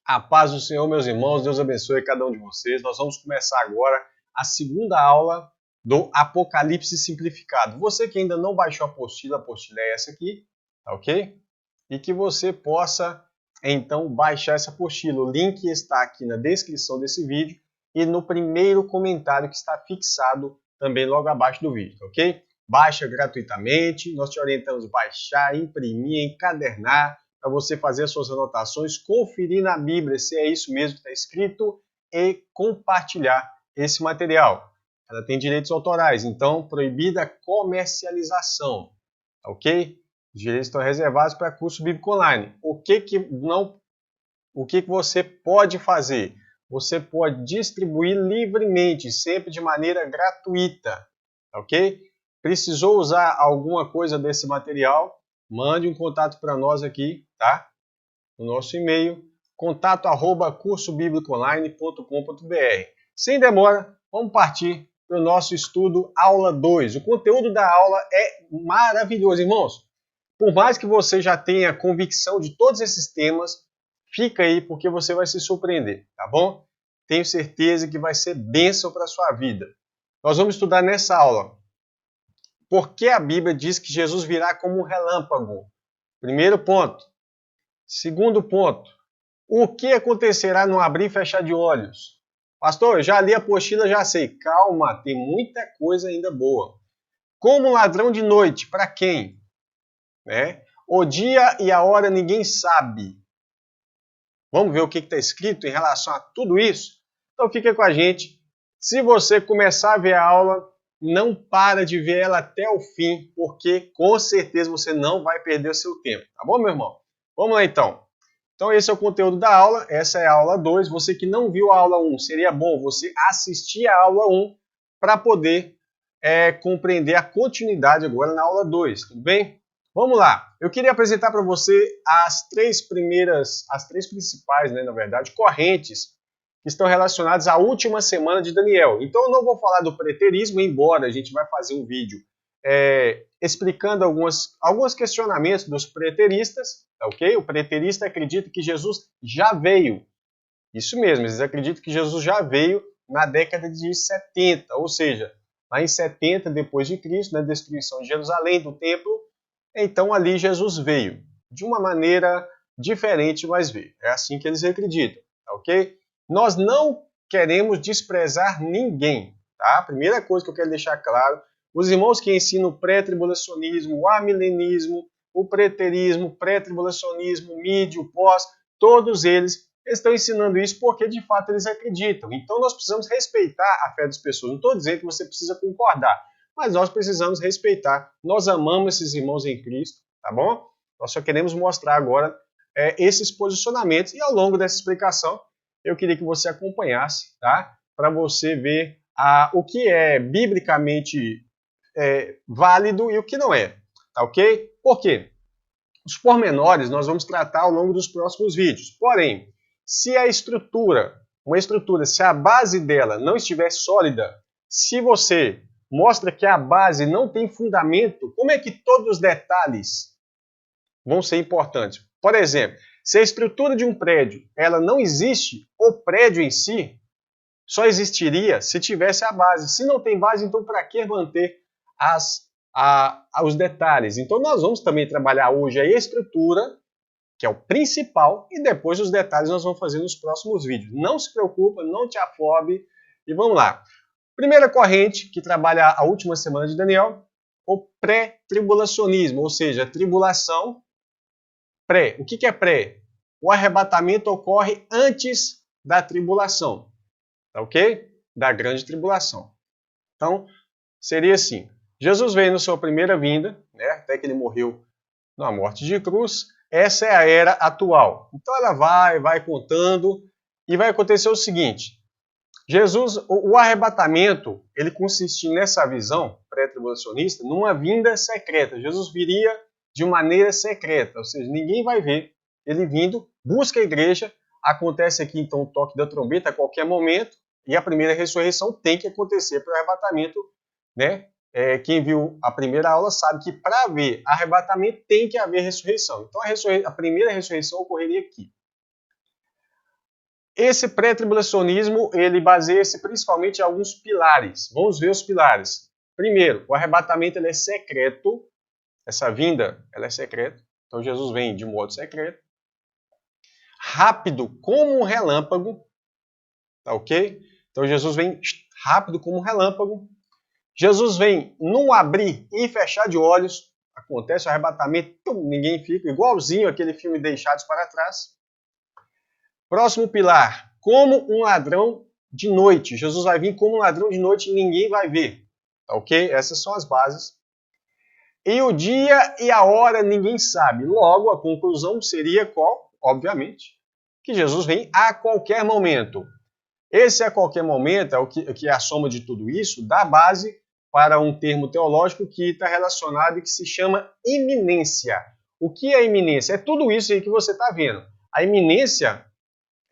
A paz do Senhor, meus irmãos, Deus abençoe cada um de vocês. Nós vamos começar agora a segunda aula do Apocalipse Simplificado. Você que ainda não baixou a apostila é essa aqui, tá ok? E que você possa, então, baixar essa apostila. O link está aqui na descrição desse vídeo e no primeiro comentário que está fixado também logo abaixo do vídeo, ok? Baixa gratuitamente, nós te orientamos a baixar, imprimir, encadernar, para você fazer as suas anotações, conferir na Bíblia se é isso mesmo que está escrito e compartilhar esse material. Ela tem direitos autorais, então proibida a comercialização, ok? Os direitos estão reservados para curso bíblico online. O que você pode fazer? Você pode distribuir livremente, sempre de maneira gratuita, ok? Precisou usar alguma coisa desse material? Mande um contato para nós aqui, tá? No nosso e-mail, contato@cursobiblicoonline.com.br. Sem demora, vamos partir para o nosso estudo aula 2. O conteúdo da aula é maravilhoso, irmãos. Por mais que você já tenha convicção de todos esses temas, fica aí porque você vai se surpreender, tá bom? Tenho certeza que vai ser bênção para a sua vida. Nós vamos estudar nessa aula por que a Bíblia diz que Jesus virá como um relâmpago. Primeiro ponto. Segundo ponto. O que acontecerá no abrir e fechar de olhos? Pastor, eu já li a apostila, já sei. Calma, tem muita coisa ainda boa. Como um ladrão de noite, para quem? O dia e a hora ninguém sabe. Vamos ver o que está escrito em relação a tudo isso? Então fica com a gente. Se você começar a ver a aula, não para de ver ela até o fim, porque com certeza você não vai perder o seu tempo. Tá bom, meu irmão? Vamos lá então. Então esse é o conteúdo da aula, essa é a aula 2. Você que não viu a aula 1, seria bom você assistir a aula 1 para poder compreender a continuidade agora na aula 2, tudo bem? Vamos lá. Eu queria apresentar para você as três principais, na verdade, correntes que estão relacionadas à última semana de Daniel. Então eu não vou falar do preterismo, embora a gente vai fazer um vídeo explicando alguns questionamentos dos preteristas, ok? O preterista acredita que Jesus já veio. Isso mesmo, eles acreditam que Jesus já veio na década de 70, ou seja, lá em 70 depois de Cristo, na destruição de Jerusalém, do templo, então ali Jesus veio. De uma maneira diferente, mas veio. É assim que eles acreditam, ok? Nós não queremos desprezar ninguém, tá? A primeira coisa que eu quero deixar claro, os irmãos que ensinam o pré-tribulacionismo, o amilenismo, o preterismo, pré-tribulacionismo, mídio, pós, todos eles estão ensinando isso porque de fato eles acreditam. Então nós precisamos respeitar a fé das pessoas. Não estou dizendo que você precisa concordar, mas nós precisamos respeitar. Nós amamos esses irmãos em Cristo, tá bom? Nós só queremos mostrar agora esses posicionamentos e ao longo dessa explicação eu queria que você acompanhasse, tá? Para você ver o que é biblicamente válido e o que não é, tá ok? Por quê? Os pormenores nós vamos tratar ao longo dos próximos vídeos. Porém, se a uma estrutura, se a base dela não estiver sólida, se você mostra que a base não tem fundamento, como é que todos os detalhes vão ser importantes? Por exemplo, se a estrutura de um prédio ela não existe, o prédio em si só existiria se tivesse a base. Se não tem base, então para que manter os detalhes? Então nós vamos também trabalhar hoje a estrutura, que é o principal, e depois os detalhes nós vamos fazer nos próximos vídeos. Não se preocupa, não te afobe, e vamos lá. Primeira corrente que trabalha a última semana de Daniel, o pré-tribulacionismo, ou seja, tribulação pré. O que é pré? O arrebatamento ocorre antes da tribulação, tá ok? Da grande tribulação. Então, seria assim, Jesus veio na sua primeira vinda, até que ele morreu na morte de cruz, essa é a era atual. Então ela vai contando, e vai acontecer o seguinte, Jesus, o arrebatamento, ele consistia nessa visão pré-tribulacionista, numa vinda secreta. Jesus viria de maneira secreta, ou seja, ninguém vai ver ele vindo, busca a igreja, acontece aqui então o toque da trombeta a qualquer momento, e a primeira ressurreição tem que acontecer para o arrebatamento, quem viu a primeira aula sabe que para haver arrebatamento tem que haver ressurreição. Então a primeira ressurreição ocorreria aqui. Esse pré-tribulacionismo, ele baseia-se principalmente em alguns pilares. Vamos ver os pilares. Primeiro, o arrebatamento ele é secreto. Essa vinda ela é secreta. Então Jesus vem de modo secreto. Rápido como um relâmpago. Tá ok? Então Jesus vem rápido como um relâmpago. Jesus vem num abrir e fechar de olhos. Acontece o arrebatamento, ninguém fica. Igualzinho aquele filme Deixados para Trás. Próximo pilar, como um ladrão de noite. Jesus vai vir como um ladrão de noite e ninguém vai ver. Tá ok? Essas são as bases. E o dia e a hora ninguém sabe. Logo, a conclusão seria qual? Obviamente, que Jesus vem a qualquer momento. Esse a qualquer momento é o que é a soma de tudo isso, dá base para um termo teológico que está relacionado e que se chama iminência. O que é iminência? É tudo isso aí que você está vendo. A iminência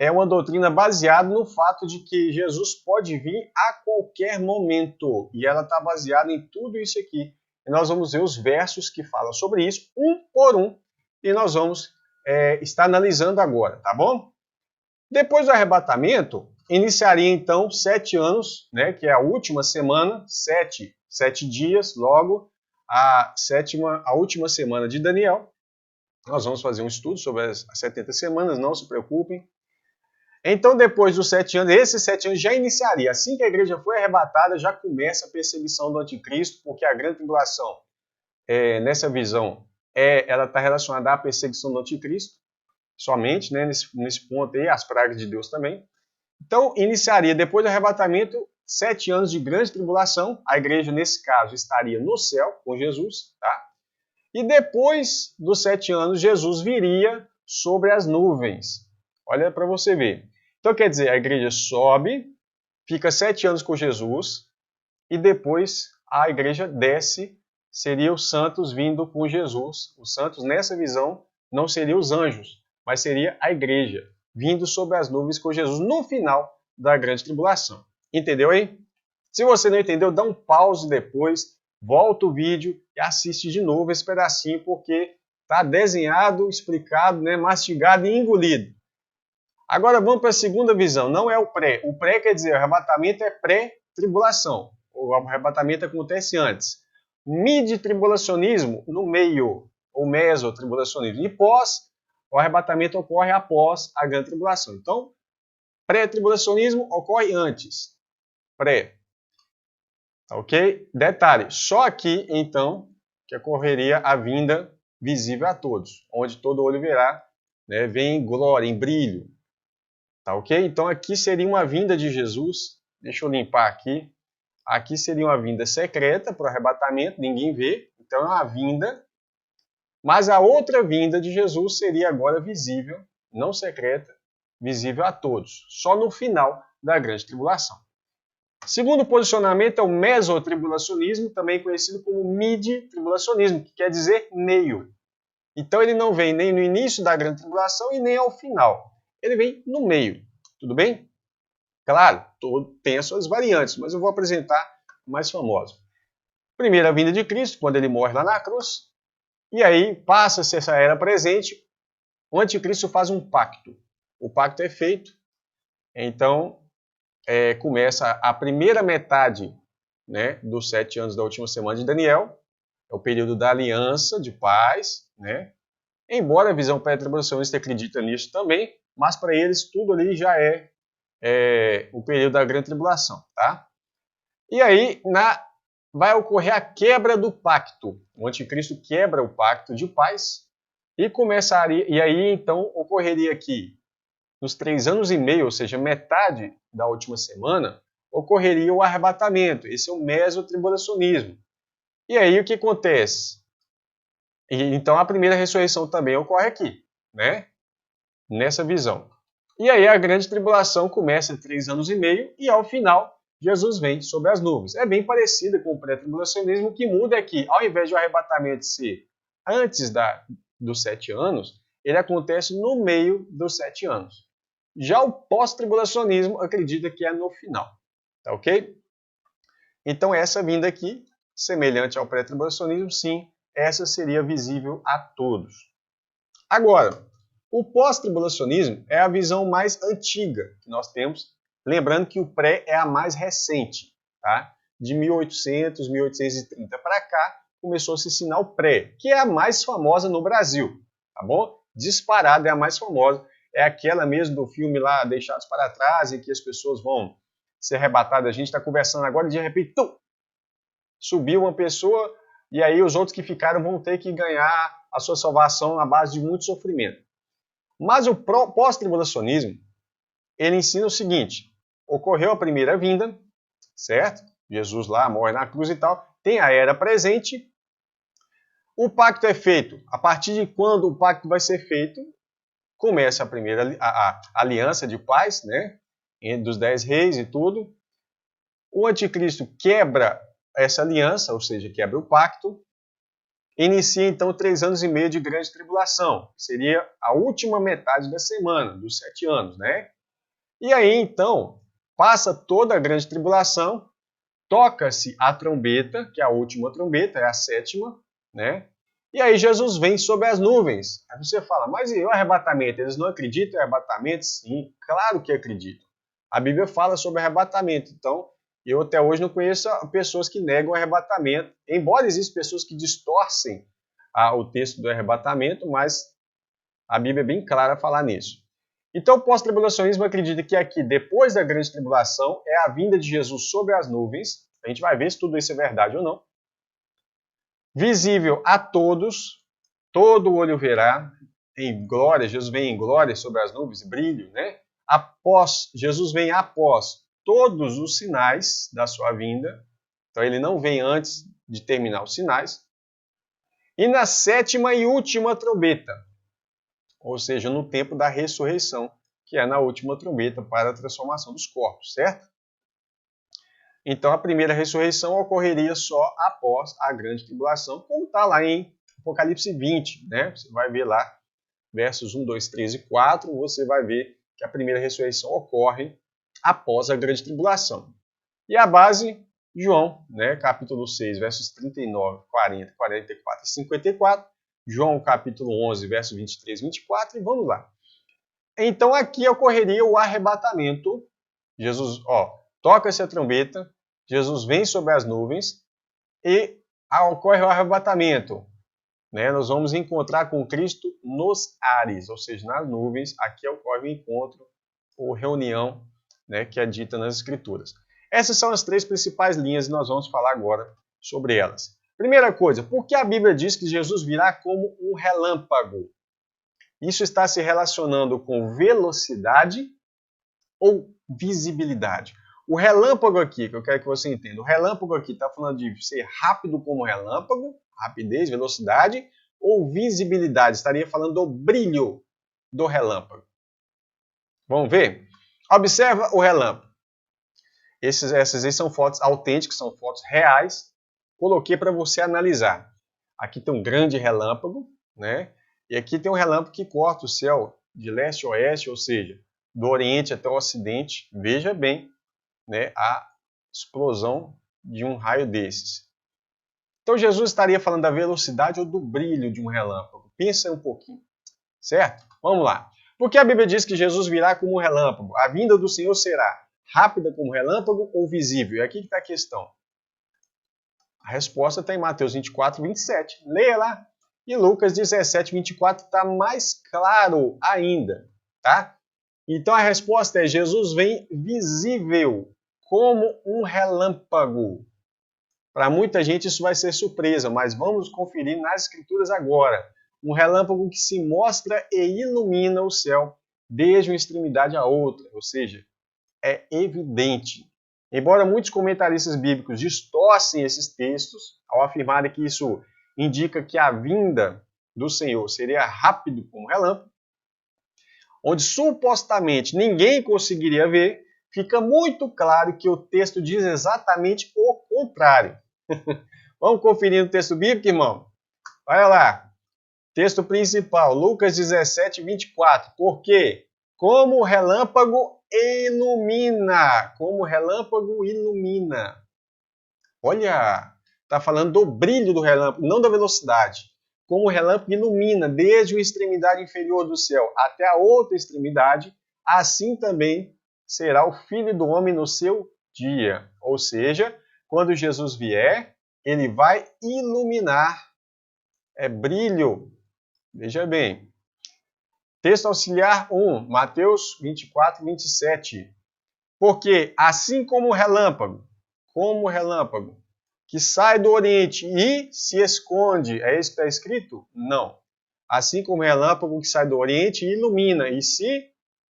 é uma doutrina baseada no fato de que Jesus pode vir a qualquer momento. E ela está baseada em tudo isso aqui. E nós vamos ver os versos que falam sobre isso, um por um, e nós vamos estar analisando agora, tá bom? Depois do arrebatamento, iniciaria então 7 anos, né, que é a última semana, 7 dias, logo a última semana de Daniel. Nós vamos fazer um estudo sobre as 70 semanas, não se preocupem. Então, depois dos 7 anos, esses 7 anos já iniciaria. Assim que a igreja foi arrebatada, já começa a perseguição do anticristo, porque a grande tribulação, nessa visão, ela está relacionada à perseguição do anticristo, somente, né, nesse ponto aí, as pragas de Deus também. Então, iniciaria, depois do arrebatamento, 7 anos de grande tribulação. A igreja, nesse caso, estaria no céu com Jesus, tá? E depois dos 7 anos, Jesus viria sobre as nuvens. Olha para você ver. Então, quer dizer, a igreja sobe, fica 7 anos com Jesus, e depois a igreja desce, seria os santos vindo com Jesus. Os santos, nessa visão, não seriam os anjos, mas seria a igreja, vindo sobre as nuvens com Jesus no final da grande tribulação. Entendeu aí? Se você não entendeu, dá um pause depois, volta o vídeo e assiste de novo esse pedacinho, porque está desenhado, explicado, né, mastigado e engolido. Agora vamos para a segunda visão, não é o pré. O pré quer dizer, o arrebatamento é pré-tribulação. O arrebatamento acontece antes. Mid-tribulacionismo, no meio, ou mesotribulacionismo. E pós, o arrebatamento ocorre após a grande tribulação. Então, pré-tribulacionismo ocorre antes. Pré. Ok? Detalhe, só aqui, então, que ocorreria a vinda visível a todos, onde todo olho verá, né, vem em glória, em brilho. Tá ok? Então aqui seria uma vinda de Jesus. Deixa eu limpar aqui. Aqui seria uma vinda secreta para o arrebatamento, ninguém vê. Então é uma vinda. Mas a outra vinda de Jesus seria agora visível, não secreta, visível a todos. Só no final da grande tribulação. Segundo posicionamento é o mesotribulacionismo, também conhecido como mid-tribulacionismo, que quer dizer meio. Então ele não vem nem no início da grande tribulação e nem ao final. Ele vem no meio, tudo bem? Claro, tem as suas variantes, mas eu vou apresentar a mais famosa. Primeira vinda de Cristo, quando ele morre lá na cruz, e aí passa-se essa era presente, o anticristo faz um pacto. O pacto é feito, então começa a primeira metade, né, dos 7 anos da última semana de Daniel, é o período da aliança de paz, né? Embora a visão pré-tribulacionista acredita nisso também, mas para eles tudo ali já é o período da grande tribulação, tá? E aí vai ocorrer a quebra do pacto. O anticristo quebra o pacto de paz e aí então ocorreria aqui nos 3 anos e meio, ou seja, metade da última semana, ocorreria o arrebatamento. Esse é o mesotribulacionismo. E aí o que acontece? Então a primeira ressurreição também ocorre aqui, né? Nessa visão. E aí a grande tribulação começa 3 anos e meio e ao final Jesus vem sobre as nuvens. É bem parecida com o pré-tribulacionismo, o que muda é que ao invés de o arrebatamento ser antes dos 7 anos, ele acontece no meio dos 7 anos. Já o pós-tribulacionismo acredita que é no final, tá ok? Então essa vinda aqui, semelhante ao pré-tribulacionismo, sim, essa seria visível a todos. Agora, O pós-tribulacionismo é a visão mais antiga que nós temos, lembrando que o pré é a mais recente, tá? De 1800, 1830 para cá, começou a se ensinar o pré, que é a mais famosa no Brasil, tá bom? Disparada é a mais famosa, é aquela mesmo do filme lá, Deixados para Trás, em que as pessoas vão ser arrebatadas. A gente está conversando agora e de repente, subiu uma pessoa e aí os outros que ficaram vão ter que ganhar a sua salvação na base de muito sofrimento. Mas o pós-tribulacionismo, ele ensina o seguinte: ocorreu a primeira vinda, certo? Jesus lá morre na cruz e tal, tem a era presente. O pacto é feito. A partir de quando o pacto vai ser feito, começa a primeira a aliança de paz, né? Dos 10 reis e tudo. O anticristo quebra essa aliança, ou seja, quebra o pacto. Inicia então 3 anos e meio de grande tribulação, que seria a última metade da semana, dos 7 anos, né? E aí então passa toda a grande tribulação, toca-se a trombeta, que é a última trombeta, é a 7ª, né? E aí Jesus vem sobre as nuvens. Aí você fala, mas e o arrebatamento? Eles não acreditam em arrebatamento? Sim, claro que acreditam. A Bíblia fala sobre arrebatamento, então eu até hoje não conheço pessoas que negam o arrebatamento, embora existam pessoas que distorcem o texto do arrebatamento, mas a Bíblia é bem clara a falar nisso. Então o pós-tribulacionismo acredita que aqui, depois da grande tribulação, é a vinda de Jesus sobre as nuvens. A gente vai ver se tudo isso é verdade ou não. Visível a todos, todo olho verá, em glória, Jesus vem em glória sobre as nuvens, brilho, né? Jesus vem após todos os sinais da sua vinda, então ele não vem antes de terminar os sinais, e na 7ª e última trombeta, ou seja, no tempo da ressurreição, que é na última trombeta para a transformação dos corpos, certo? Então a primeira ressurreição ocorreria só após a grande tribulação, como está lá em Apocalipse 20, né? Você vai ver lá, versos 1, 2, 3 e 4, você vai ver que a primeira ressurreição ocorre após a grande tribulação. E a base, João, né, capítulo 6, versos 39, 40, 44 e 54, João capítulo 11, versos 23 e 24, e vamos lá. Então aqui ocorreria o arrebatamento. Jesus, toca-se a trombeta, Jesus vem sobre as nuvens e ocorre o arrebatamento. Né? Nós vamos encontrar com Cristo nos ares, ou seja, nas nuvens. Aqui ocorre o encontro ou reunião, né, que é dita nas Escrituras. Essas são as 3 principais linhas e nós vamos falar agora sobre elas. Primeira coisa, por que a Bíblia diz que Jesus virá como um relâmpago? Isso está se relacionando com velocidade ou visibilidade? O relâmpago aqui, que eu quero que você entenda, o relâmpago aqui está falando de ser rápido como relâmpago, rapidez, velocidade, ou visibilidade, estaria falando do brilho do relâmpago. Vamos ver? Observa o relâmpago. Essas aí são fotos autênticas, são fotos reais. Coloquei para você analisar. Aqui tem um grande relâmpago, né? E aqui tem um relâmpago que corta o céu de leste a oeste, ou seja, do oriente até o ocidente. Veja bem, né, a explosão de um raio desses. Então Jesus estaria falando da velocidade ou do brilho de um relâmpago. Pensa um pouquinho, certo? Vamos lá. Porque a Bíblia diz que Jesus virá como um relâmpago. A vinda do Senhor será rápida como relâmpago ou visível? E aqui que está a questão. A resposta está em Mateus 24, 27. Leia lá. E Lucas 17, 24 está mais claro ainda, tá? Então a resposta é: Jesus vem visível como um relâmpago. Para muita gente isso vai ser surpresa, mas vamos conferir nas Escrituras agora. Um relâmpago que se mostra e ilumina o céu desde uma extremidade à outra, ou seja, é evidente. Embora muitos comentaristas bíblicos distorcem esses textos ao afirmarem que isso indica que a vinda do Senhor seria rápido como relâmpago, onde supostamente ninguém conseguiria ver, fica muito claro que o texto diz exatamente o contrário. Vamos conferir no texto bíblico, irmão? Olha lá. Texto principal, Lucas 17, 24. Por quê? Como o relâmpago ilumina. Como o relâmpago ilumina. Olha, está falando do brilho do relâmpago, não da velocidade. como o relâmpago ilumina desde uma extremidade inferior do céu até a outra extremidade, assim também será o Filho do Homem no seu dia. Ou seja, quando Jesus vier, ele vai iluminar, brilho. Veja bem. Texto auxiliar 1, Mateus 24, 27. Porque assim como o relâmpago, que sai do Oriente e se esconde, é isso que está escrito? Não. Assim como o relâmpago que sai do Oriente e ilumina e se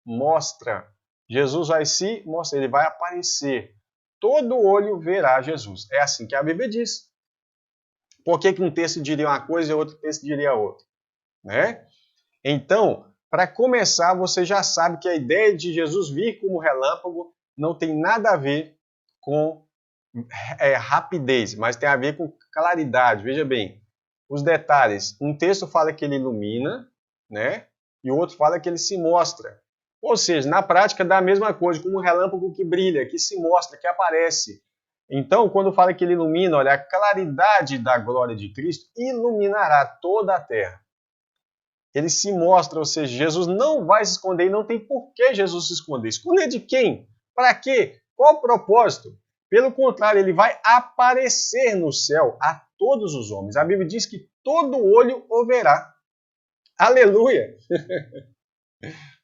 mostra. Jesus vai se mostrar, ele vai aparecer. Todo olho verá Jesus. É assim que a Bíblia diz. Por que um texto diria uma coisa e outro texto diria outra? Né? Então, para começar, você já sabe que a ideia de Jesus vir como relâmpago não tem nada a ver com rapidez, mas tem a ver com claridade. Veja bem, os detalhes. Um texto fala que ele ilumina, né? E o outro fala que ele se mostra. Ou seja, na prática dá a mesma coisa, como um relâmpago que brilha, que se mostra, que aparece. Então, quando fala que ele ilumina, olha, a claridade da glória de Cristo iluminará toda a terra. Ele se mostra, ou seja, Jesus não vai se esconder e não tem por que Jesus se esconder. Esconder de quem? Para quê? Qual o propósito? Pelo contrário, ele vai aparecer no céu a todos os homens. A Bíblia diz que todo olho o verá. Aleluia!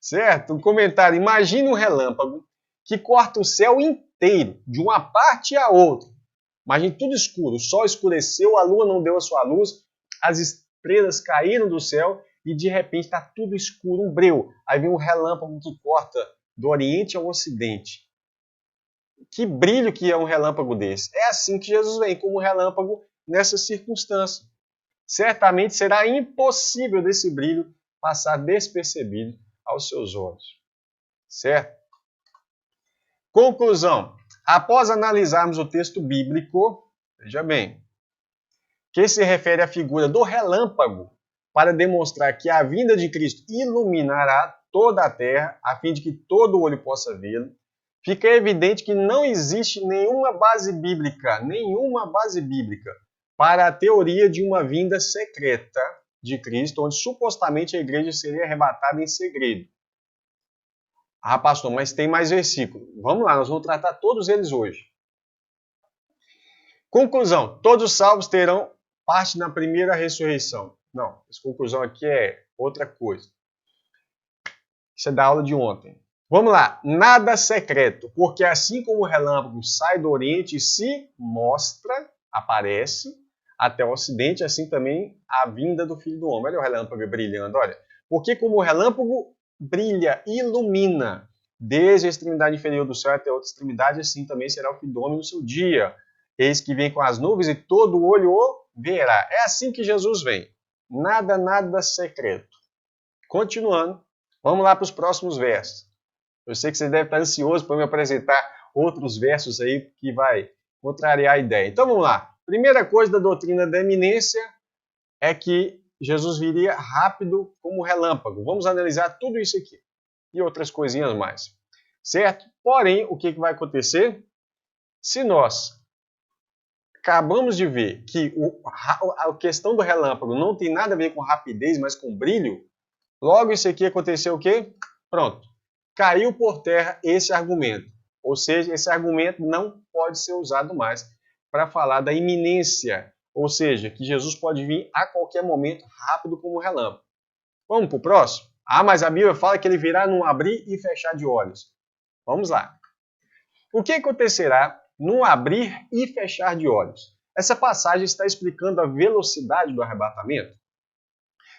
Certo? Um comentário. Imagine um relâmpago que corta o céu inteiro, de uma parte à outra. Imagine tudo escuro. O sol escureceu, a lua não deu a sua luz, as estrelas caíram do céu e de repente está tudo escuro, um breu. Aí vem um relâmpago que corta do Oriente ao Ocidente. Que brilho que é um relâmpago desse. É assim que Jesus vem, como um relâmpago nessa circunstância. Certamente será impossível desse brilho passar despercebido aos seus olhos. Certo? Conclusão. Após analisarmos o texto bíblico, veja bem, que se refere à figura do relâmpago para demonstrar que a vinda de Cristo iluminará toda a terra, a fim de que todo olho possa vê-lo, fica evidente que não existe nenhuma base bíblica para a teoria de uma vinda secreta de Cristo, onde supostamente a igreja seria arrebatada em segredo. Ah, pastor, mas tem mais versículos. Vamos lá, nós vamos tratar todos eles hoje. Conclusão, todos os salvos terão parte na primeira ressurreição. Não, essa conclusão aqui é outra coisa. Isso é da aula de ontem. Vamos lá, nada secreto, porque assim como o relâmpago sai do Oriente e se mostra, aparece, até o Ocidente, assim também a vinda do Filho do Homem. Olha o relâmpago brilhando, olha. Porque como o relâmpago brilha, ilumina, desde a extremidade inferior do céu até a outra extremidade, assim também será o Filho do Homem no seu dia. Eis que vem com as nuvens e todo olho o verá. É assim que Jesus vem. Nada secreto. Continuando, vamos lá para os próximos versos. Eu sei que você deve estar ansioso para me apresentar outros versos aí que vai contrariar a ideia. Então vamos lá. Primeira coisa da doutrina da eminência é que Jesus viria rápido como relâmpago. Vamos analisar tudo isso aqui e outras coisinhas mais. Certo? Porém, o que vai acontecer? Se nós acabamos de ver que a questão do relâmpago não tem nada a ver com rapidez, mas com brilho, logo isso aqui aconteceu o quê? Pronto. Caiu por terra esse argumento. Ou seja, esse argumento não pode ser usado mais para falar da iminência. Ou seja, que Jesus pode vir a qualquer momento rápido como um relâmpago. Vamos para o próximo? Ah, mas a Bíblia fala que ele virá num abrir e fechar de olhos. Vamos lá. O que acontecerá num abrir e fechar de olhos? Essa passagem está explicando a velocidade do arrebatamento?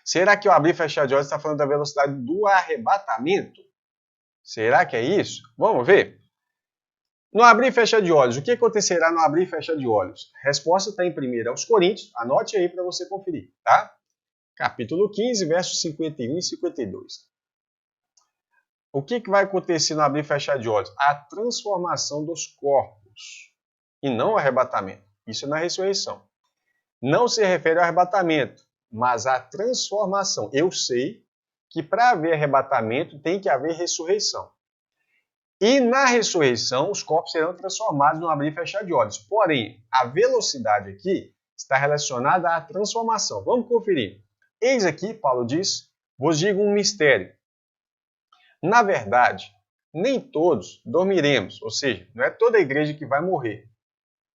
Será que o abrir e fechar de olhos está falando da velocidade do arrebatamento? Será que é isso? Vamos ver. No abrir e fechar de olhos, o que acontecerá no abrir e fechar de olhos? A resposta está em 1 Coríntios, anote aí para você conferir, tá? Capítulo 15, versos 51 e 52. O que vai acontecer no abrir e fechar de olhos? A transformação dos corpos, e não o arrebatamento. Isso é na ressurreição. Não se refere ao arrebatamento, mas à transformação. Eu sei que para haver arrebatamento tem que haver ressurreição. E na ressurreição, os corpos serão transformados no abrir e fechar de olhos. Porém, a velocidade aqui está relacionada à transformação. Vamos conferir. Eis aqui, Paulo diz, vos digo um mistério. Na verdade, nem todos dormiremos, ou seja, não é toda a igreja que vai morrer,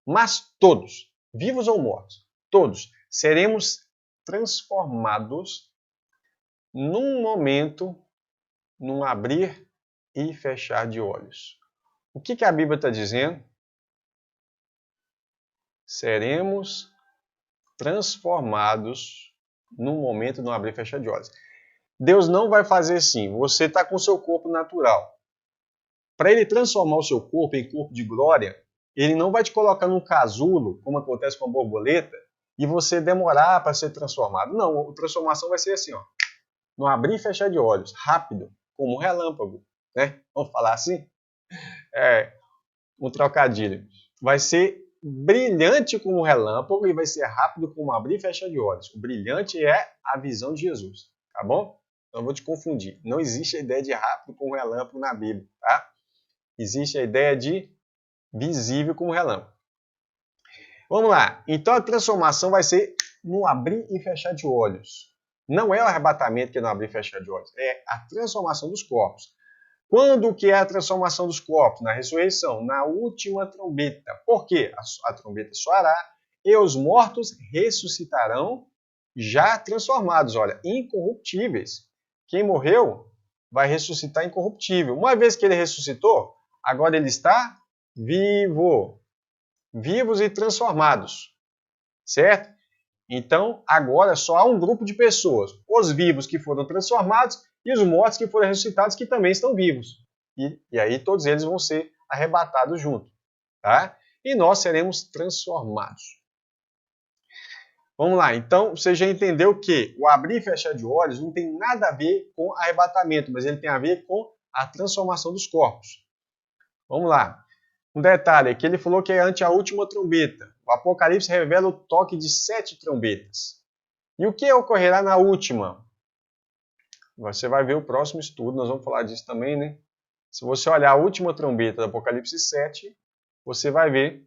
mas todos, vivos ou mortos, todos seremos transformados num momento, num abrir e fechar de olhos. O que a Bíblia está dizendo? Seremos transformados num momento, num abrir e fechar de olhos. Deus não vai fazer assim. Você está com o seu corpo natural. Para Ele transformar o seu corpo em corpo de glória, Ele não vai te colocar num casulo, como acontece com a borboleta, e você demorar para ser transformado. Não, a transformação vai ser assim, ó, no abrir e fechar de olhos, rápido, como um relâmpago, né? Vamos falar assim? Um trocadilho. Vai ser brilhante como um relâmpago e vai ser rápido como abrir e fechar de olhos. O brilhante é a visão de Jesus, tá bom? Não vou te confundir. Não existe a ideia de rápido como relâmpago na Bíblia, tá? Existe a ideia de visível como relâmpago. Vamos lá. Então a transformação vai ser no abrir e fechar de olhos. Não é o arrebatamento que é no abrir e fechar de olhos. É a transformação dos corpos. Quando que é a transformação dos corpos? Na ressurreição, na última trombeta. Por quê? A trombeta soará e os mortos ressuscitarão já transformados, olha, incorruptíveis. Quem morreu vai ressuscitar incorruptível. Uma vez que ele ressuscitou, agora ele está vivo. Vivos e transformados. Certo? Então, agora só há um grupo de pessoas. Os vivos que foram transformados e os mortos que foram ressuscitados que também estão vivos. E aí todos eles vão ser arrebatados juntos. Tá? E nós seremos transformados. Vamos lá, então você já entendeu que o abrir e fechar de olhos não tem nada a ver com arrebatamento, mas ele tem a ver com a transformação dos corpos. Vamos lá. Um detalhe é que ele falou que é ante a última trombeta. O Apocalipse revela o toque de 7 trombetas. E o que ocorrerá na última? Você vai ver o próximo estudo, nós vamos falar disso também, né? Se você olhar a última trombeta do Apocalipse 7, você vai ver,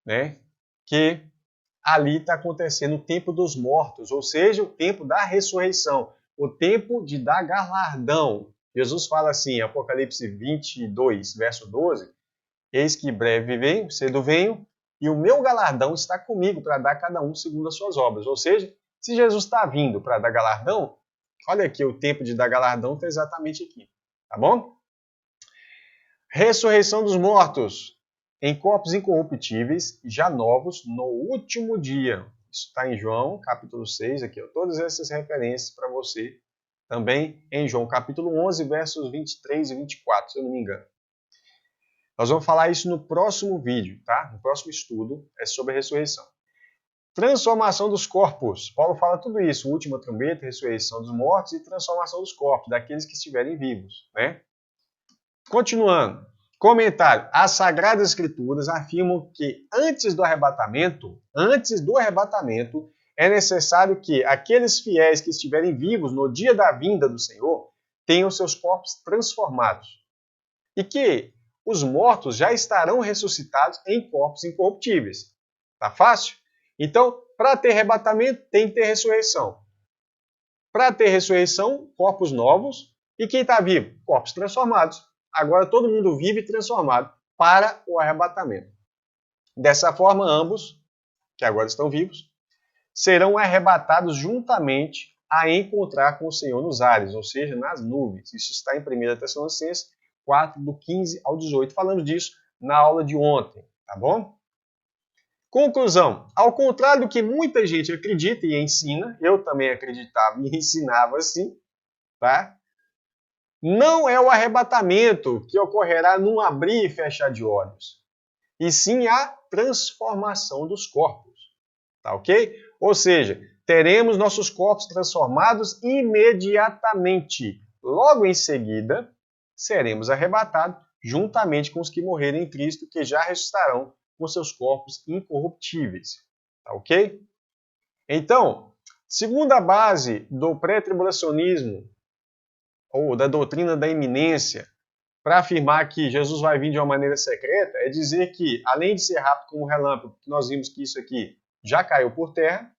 né, que ali está acontecendo o tempo dos mortos, ou seja, o tempo da ressurreição, o tempo de dar galardão. Jesus fala assim, Apocalipse 22, verso 12, eis que breve venho, cedo venho, e o meu galardão está comigo para dar a cada um segundo as suas obras. Ou seja, se Jesus está vindo para dar galardão, olha aqui, o tempo de dar galardão está exatamente aqui, tá bom? Ressurreição dos mortos, em corpos incorruptíveis, já novos, no último dia. Isso está em João, capítulo 6, aqui, ó, todas essas referências para você. Também em João, capítulo 11, versos 23 e 24, se eu não me engano. Nós vamos falar isso no próximo vídeo, tá? No próximo estudo é sobre a ressurreição. Transformação dos corpos. Paulo fala tudo isso. Última trombeta, ressurreição dos mortos e transformação dos corpos, daqueles que estiverem vivos, né? Continuando. Comentário. As Sagradas Escrituras afirmam que antes do arrebatamento, é necessário que aqueles fiéis que estiverem vivos no dia da vinda do Senhor tenham seus corpos transformados. E que os mortos já estarão ressuscitados em corpos incorruptíveis. Tá fácil? Então, para ter arrebatamento, tem que ter ressurreição. Para ter ressurreição, corpos novos. E quem está vivo? Corpos transformados. Agora todo mundo vive e transformado para o arrebatamento. Dessa forma, ambos, que agora estão vivos, serão arrebatados juntamente a encontrar com o Senhor nos ares, ou seja, nas nuvens. Isso está em 1 Tessalonicenses 4, do 15 ao 18. Falamos disso na aula de ontem, tá bom? Conclusão. Ao contrário do que muita gente acredita e ensina, eu também acreditava e ensinava assim, tá? Não é o arrebatamento que ocorrerá num abrir e fechar de olhos, e sim a transformação dos corpos, tá ok? Ou seja, teremos nossos corpos transformados imediatamente. Logo em seguida, seremos arrebatados juntamente com os que morrerem em Cristo, que já ressuscitarão com seus corpos incorruptíveis. Tá ok? Então, segunda base do pré-tribulacionismo, ou da doutrina da iminência, para afirmar que Jesus vai vir de uma maneira secreta, é dizer que, além de ser rápido como um relâmpago, que nós vimos que isso aqui já caiu por terra,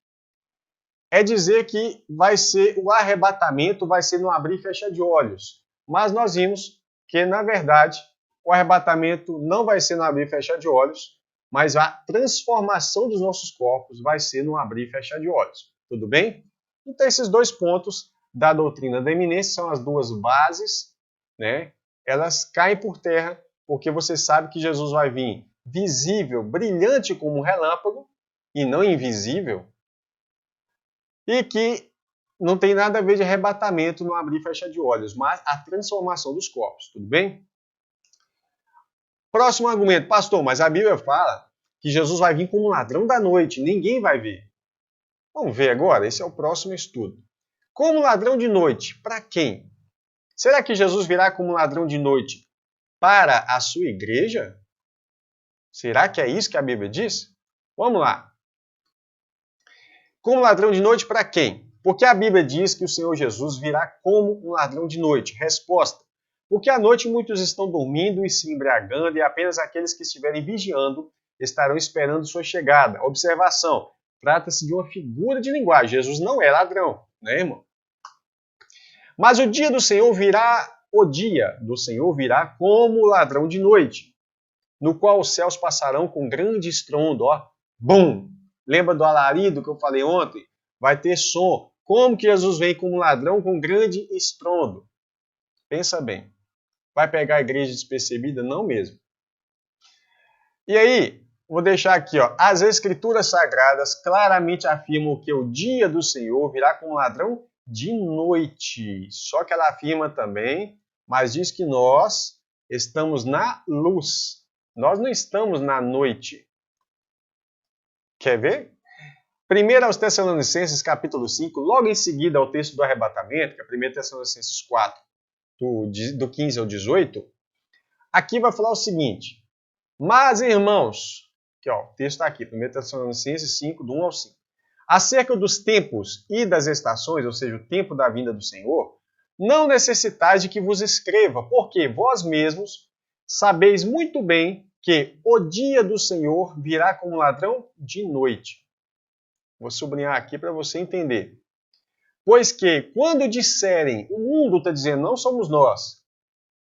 é dizer que vai ser o arrebatamento, vai ser no abrir e fechar de olhos. Mas nós vimos que, na verdade, o arrebatamento não vai ser no abrir e fechar de olhos, mas a transformação dos nossos corpos vai ser no abrir e fechar de olhos. Tudo bem? Então, esses dois pontos da doutrina da iminência são as duas bases, né? Elas caem por terra, porque você sabe que Jesus vai vir visível, brilhante como um relâmpago, e não invisível, e que não tem nada a ver de arrebatamento no abrir e fechar de olhos, mas a transformação dos corpos, tudo bem? Próximo argumento, pastor, mas a Bíblia fala que Jesus vai vir como um ladrão da noite, ninguém vai ver. Vamos ver agora, esse é o próximo estudo. Como ladrão de noite, para quem? Será que Jesus virá como ladrão de noite para a sua igreja? Será que é isso que a Bíblia diz? Vamos lá. Como ladrão de noite para quem? Porque a Bíblia diz que o Senhor Jesus virá como um ladrão de noite. Resposta: porque à noite muitos estão dormindo e se embriagando, e apenas aqueles que estiverem vigiando estarão esperando sua chegada. Observação: trata-se de uma figura de linguagem. Jesus não é ladrão, né, irmão? Mas o dia do Senhor virá como ladrão de noite, no qual os céus passarão com grande estrondo, ó, bum! Lembra do alarido que eu falei ontem? Vai ter som. Como que Jesus vem como ladrão com grande estrondo? Pensa bem. Vai pegar a igreja despercebida? Não mesmo. E aí, vou deixar aqui, ó. As Escrituras Sagradas claramente afirmam que o dia do Senhor virá como ladrão de noite. Só que ela afirma também, mas diz que nós estamos na luz. Nós não estamos na noite. Quer ver? 1 aos Tessalonicenses, capítulo 5, logo em seguida ao texto do arrebatamento, que é 1 Tessalonicenses 4, do 15 ao 18, aqui vai falar o seguinte: mas, irmãos, aqui, ó, o texto está aqui, 1 Tessalonicenses 5, do 1 ao 5, acerca dos tempos e das estações, ou seja, o tempo da vinda do Senhor, não necessitais de que vos escreva, porque vós mesmos sabeis muito bem que o dia do Senhor virá como ladrão de noite. Vou sublinhar aqui para você entender. Pois que, quando disserem, o mundo está dizendo, não somos nós,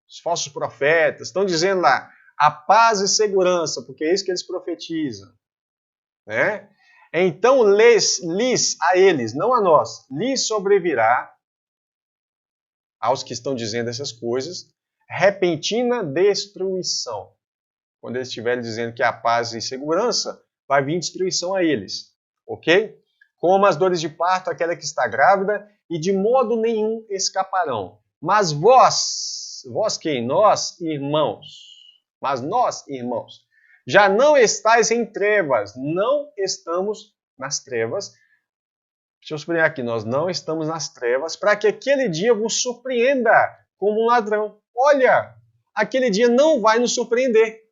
os falsos profetas, estão dizendo lá, a paz e segurança, porque é isso que eles profetizam. Né? Então, a eles, não a nós, lhes sobrevirá, aos que estão dizendo essas coisas, repentina destruição. Quando eles estiverem dizendo que a paz e segurança, vai vir destruição a eles. Ok? Como as dores de parto, aquela que está grávida, e de modo nenhum escaparão. Mas vós quem? Nós, irmãos. Mas nós, irmãos, já não estáis em trevas. Não estamos nas trevas. Deixa eu sublinhar aqui. Nós não estamos nas trevas para que aquele dia vos surpreenda como um ladrão. Olha, aquele dia não vai nos surpreender.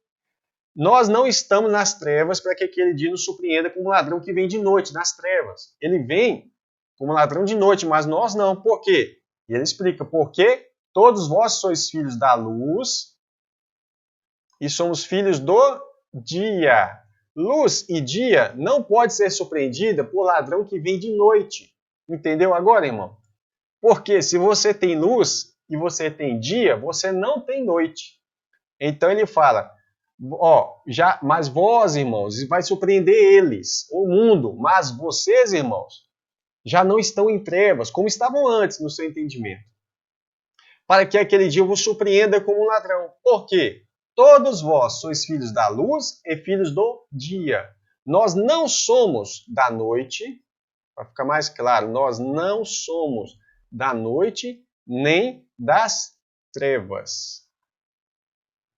Nós não estamos nas trevas para que aquele dia nos surpreenda como um ladrão que vem de noite, nas trevas. Ele vem como um ladrão de noite, mas nós não. Por quê? E ele explica, porque todos vós sois filhos da luz e somos filhos do dia. Luz e dia não pode ser surpreendida por ladrão que vem de noite. Entendeu agora, irmão? Porque se você tem luz e você tem dia, você não tem noite. Então ele fala... mas vós, irmãos, vai surpreender eles, o mundo, mas vocês, irmãos, já não estão em trevas, como estavam antes no seu entendimento. Para que aquele dia vos surpreenda como um ladrão. Por quê? Todos vós sois filhos da luz e filhos do dia. Nós não somos da noite, para ficar mais claro, nós não somos da noite nem das trevas.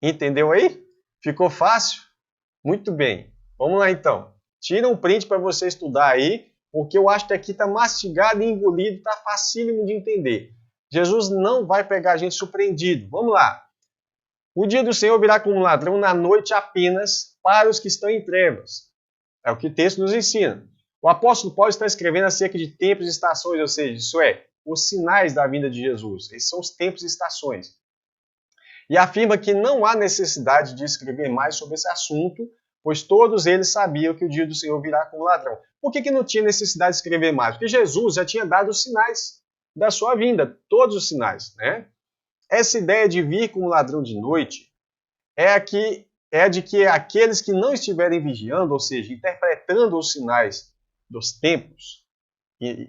Entendeu aí? Ficou fácil? Muito bem. Vamos lá então. Tira um print para você estudar aí, porque eu acho que aqui está mastigado e engolido, está facílimo de entender. Jesus não vai pegar a gente surpreendido. Vamos lá. O dia do Senhor virá como um ladrão na noite apenas para os que estão em trevas. É o que o texto nos ensina. O apóstolo Paulo está escrevendo acerca de tempos e estações, ou seja, isso é, os sinais da vinda de Jesus. Esses são os tempos e estações. E afirma que não há necessidade de escrever mais sobre esse assunto, pois todos eles sabiam que o dia do Senhor virá como ladrão. Por que não tinha necessidade de escrever mais? Porque Jesus já tinha dado os sinais da sua vinda, todos os sinais, né? Essa ideia de vir como ladrão de noite é a de que aqueles que não estiverem vigiando, ou seja, interpretando os sinais dos tempos,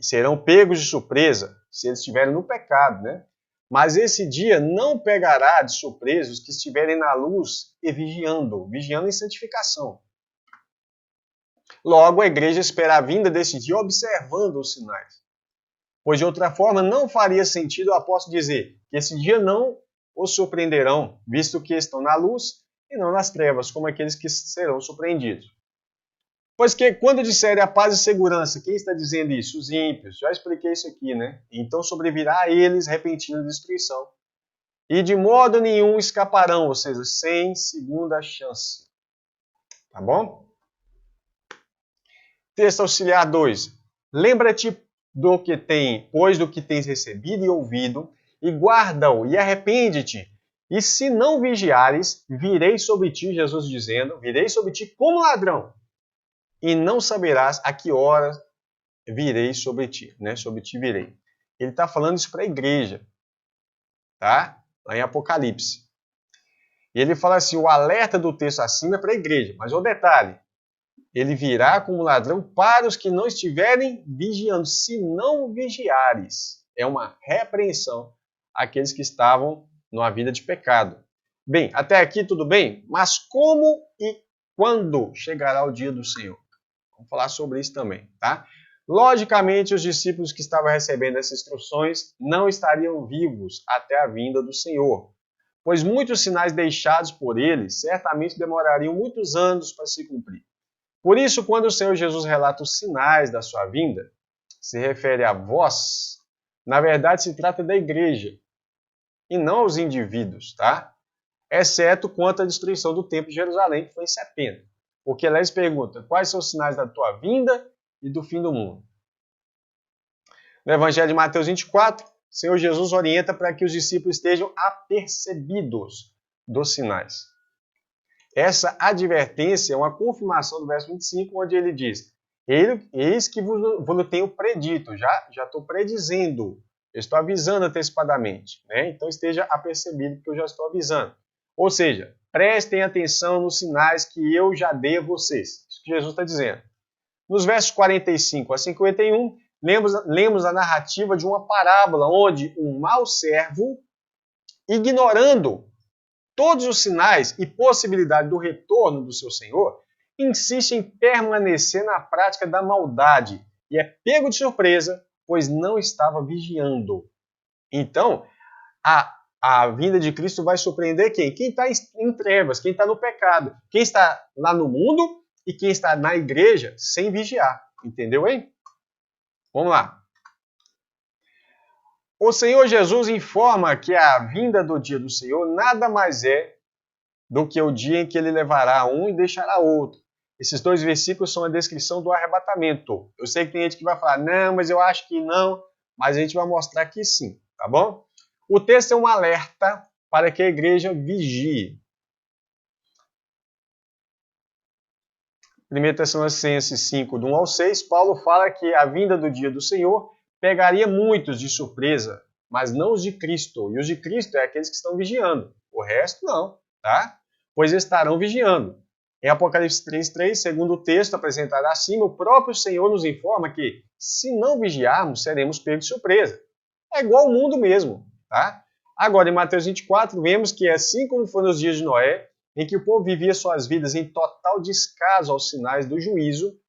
serão pegos de surpresa se eles estiverem no pecado, né? Mas esse dia não pegará de surpresa os que estiverem na luz e vigiando em santificação. Logo, a igreja espera a vinda desse dia observando os sinais. Pois de outra forma não faria sentido o apóstolo dizer que esse dia não os surpreenderão, visto que estão na luz e não nas trevas, como aqueles que serão surpreendidos. Pois que quando disserem a paz e segurança, quem está dizendo isso? Os ímpios. Já expliquei isso aqui, né? Então sobrevirá a eles repentina destruição. E de modo nenhum escaparão, ou seja, sem segunda chance. Tá bom? Texto auxiliar 2. Lembra-te do que tens recebido e ouvido, e guarda-o, e arrepende-te. E se não vigiares, virei sobre ti, Jesus dizendo, virei sobre ti como ladrão, e não saberás a que hora virei sobre ti, né? Sobre ti virei. Ele está falando isso para a igreja, tá? Lá em Apocalipse. E ele fala assim, o alerta do texto acima é para a igreja, mas o detalhe, ele virá como ladrão para os que não estiverem vigiando. Se não vigiares, é uma repreensão àqueles que estavam numa vida de pecado. Bem, até aqui tudo bem? Mas como e quando chegará o dia do Senhor? Vamos falar sobre isso também, tá? Logicamente, os discípulos que estavam recebendo essas instruções não estariam vivos até a vinda do Senhor, pois muitos sinais deixados por ele certamente demorariam muitos anos para se cumprir. Por isso, quando o Senhor Jesus relata os sinais da sua vinda, se refere a vós, na verdade se trata da igreja, e não aos indivíduos, tá? Exceto quanto à destruição do templo de Jerusalém, que foi em 70. Porque lá eles perguntam, quais são os sinais da tua vinda e do fim do mundo? No Evangelho de Mateus 24, o Senhor Jesus orienta para que os discípulos estejam apercebidos dos sinais. Essa advertência é uma confirmação do verso 25, onde ele diz, eis que vos tenho predito, já estou predizendo, eu estou avisando antecipadamente, né? Então esteja apercebido que eu já estou avisando. Ou seja, prestem atenção nos sinais que eu já dei a vocês. Isso que Jesus está dizendo. Nos versos 45 a 51, lemos a narrativa de uma parábola onde um mau servo, ignorando todos os sinais e possibilidade do retorno do seu senhor, insiste em permanecer na prática da maldade e é pego de surpresa, pois não estava vigiando. Então, a vinda de Cristo vai surpreender quem? Quem está em trevas, quem está no pecado, quem está lá no mundo e quem está na igreja sem vigiar. Entendeu, hein? Vamos lá. O Senhor Jesus informa que a vinda do dia do Senhor nada mais é do que o dia em que ele levará um e deixará outro. Esses dois versículos são a descrição do arrebatamento. Eu sei que tem gente que vai falar, não, mas eu acho que não, mas a gente vai mostrar que sim, tá bom? O texto é um alerta para que a igreja vigie. 1 Tessalonicenses 5, do 1 ao 6, Paulo fala que a vinda do dia do Senhor pegaria muitos de surpresa, mas não os de Cristo. E os de Cristo é aqueles que estão vigiando. O resto não, tá? Pois estarão vigiando. Em Apocalipse 3:3, segundo o texto apresentado acima, o próprio Senhor nos informa que, se não vigiarmos, seremos pegos de surpresa. É igual ao mundo mesmo, tá? Agora, em Mateus 24, vemos que assim como foi nos dias de Noé, em que o povo vivia suas vidas em total descaso aos sinais do juízo,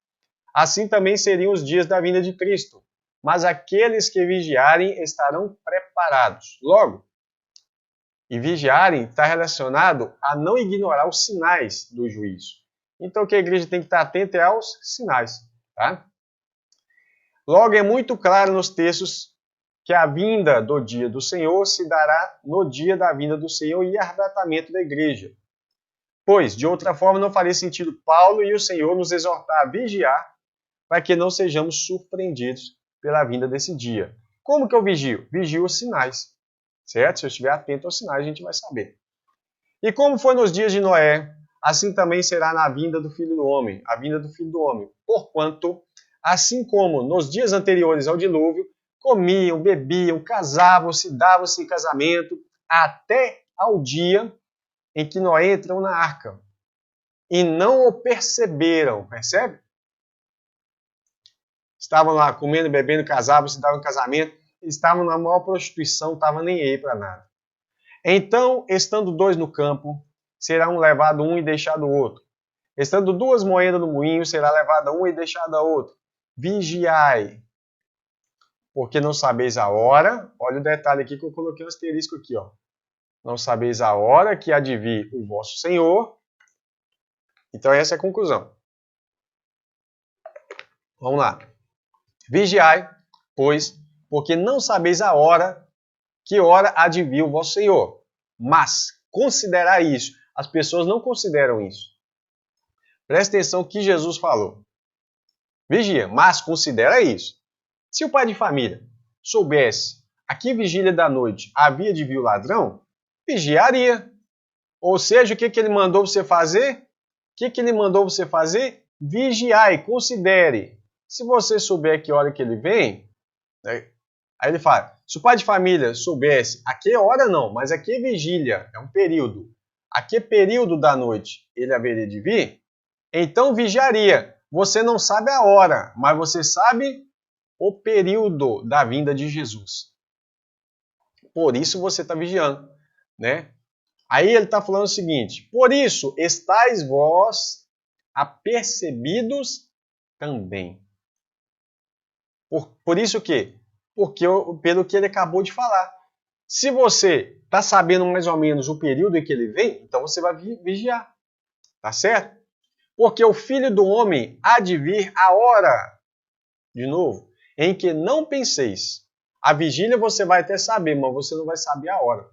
assim também seriam os dias da vinda de Cristo. Mas aqueles que vigiarem estarão preparados. Logo, e vigiarem está relacionado a não ignorar os sinais do juízo. Então, o que a igreja tem que estar atenta é aos sinais. Tá? Logo, é muito claro nos textos que a vinda do dia do Senhor se dará no dia da vinda do Senhor e arrebatamento da igreja. Pois, de outra forma, não faria sentido Paulo e o Senhor nos exortar a vigiar para que não sejamos surpreendidos pela vinda desse dia. Como que eu vigio? Vigio os sinais, certo? Se eu estiver atento aos sinais, a gente vai saber. E como foi nos dias de Noé, assim também será na vinda do Filho do Homem, a vinda do Filho do Homem. Porquanto, assim como nos dias anteriores ao dilúvio, comiam, bebiam, casavam-se, davam-se em casamento, até ao dia em que Noé entrou na arca. E não o perceberam, percebe? Estavam lá comendo, bebendo, casavam-se, davam em casamento, estavam na maior prostituição, não estavam nem aí para nada. Então, estando dois no campo, será um levado um e deixado o outro. Estando duas moedas no moinho, será levada uma e deixada a outra. Vigiai, porque não sabeis a hora. Olha o detalhe aqui que eu coloquei um asterisco aqui, ó. Não sabeis a hora que há de vir o vosso Senhor. Então essa é a conclusão. Vamos lá. Vigiai, pois, porque não sabeis a hora, que hora há de vir o vosso Senhor. Mas considerai isso. As pessoas não consideram isso. Presta atenção no que Jesus falou. Vigia, mas considera isso. Se o pai de família soubesse a que vigília da noite havia de vir o ladrão, vigiaria. Ou seja, o que ele mandou você fazer? O que ele mandou você fazer? Vigiai, considere. Se você souber que hora que ele vem, né? Aí ele fala, se o pai de família soubesse a que hora não, mas a que vigília, é um período, a que período da noite ele haveria de vir, então vigiaria. Você não sabe a hora, mas você sabe o período da vinda de Jesus. Por isso você está vigiando, né? Aí ele está falando o seguinte, por isso estáis vós apercebidos também. Por isso que? Porque pelo que ele acabou de falar. Se você está sabendo mais ou menos o período em que ele vem, então você vai vigiar. Tá certo? Porque o Filho do Homem há de vir a hora, de novo, em que não penseis. A vigília você vai até saber, mas você não vai saber a hora.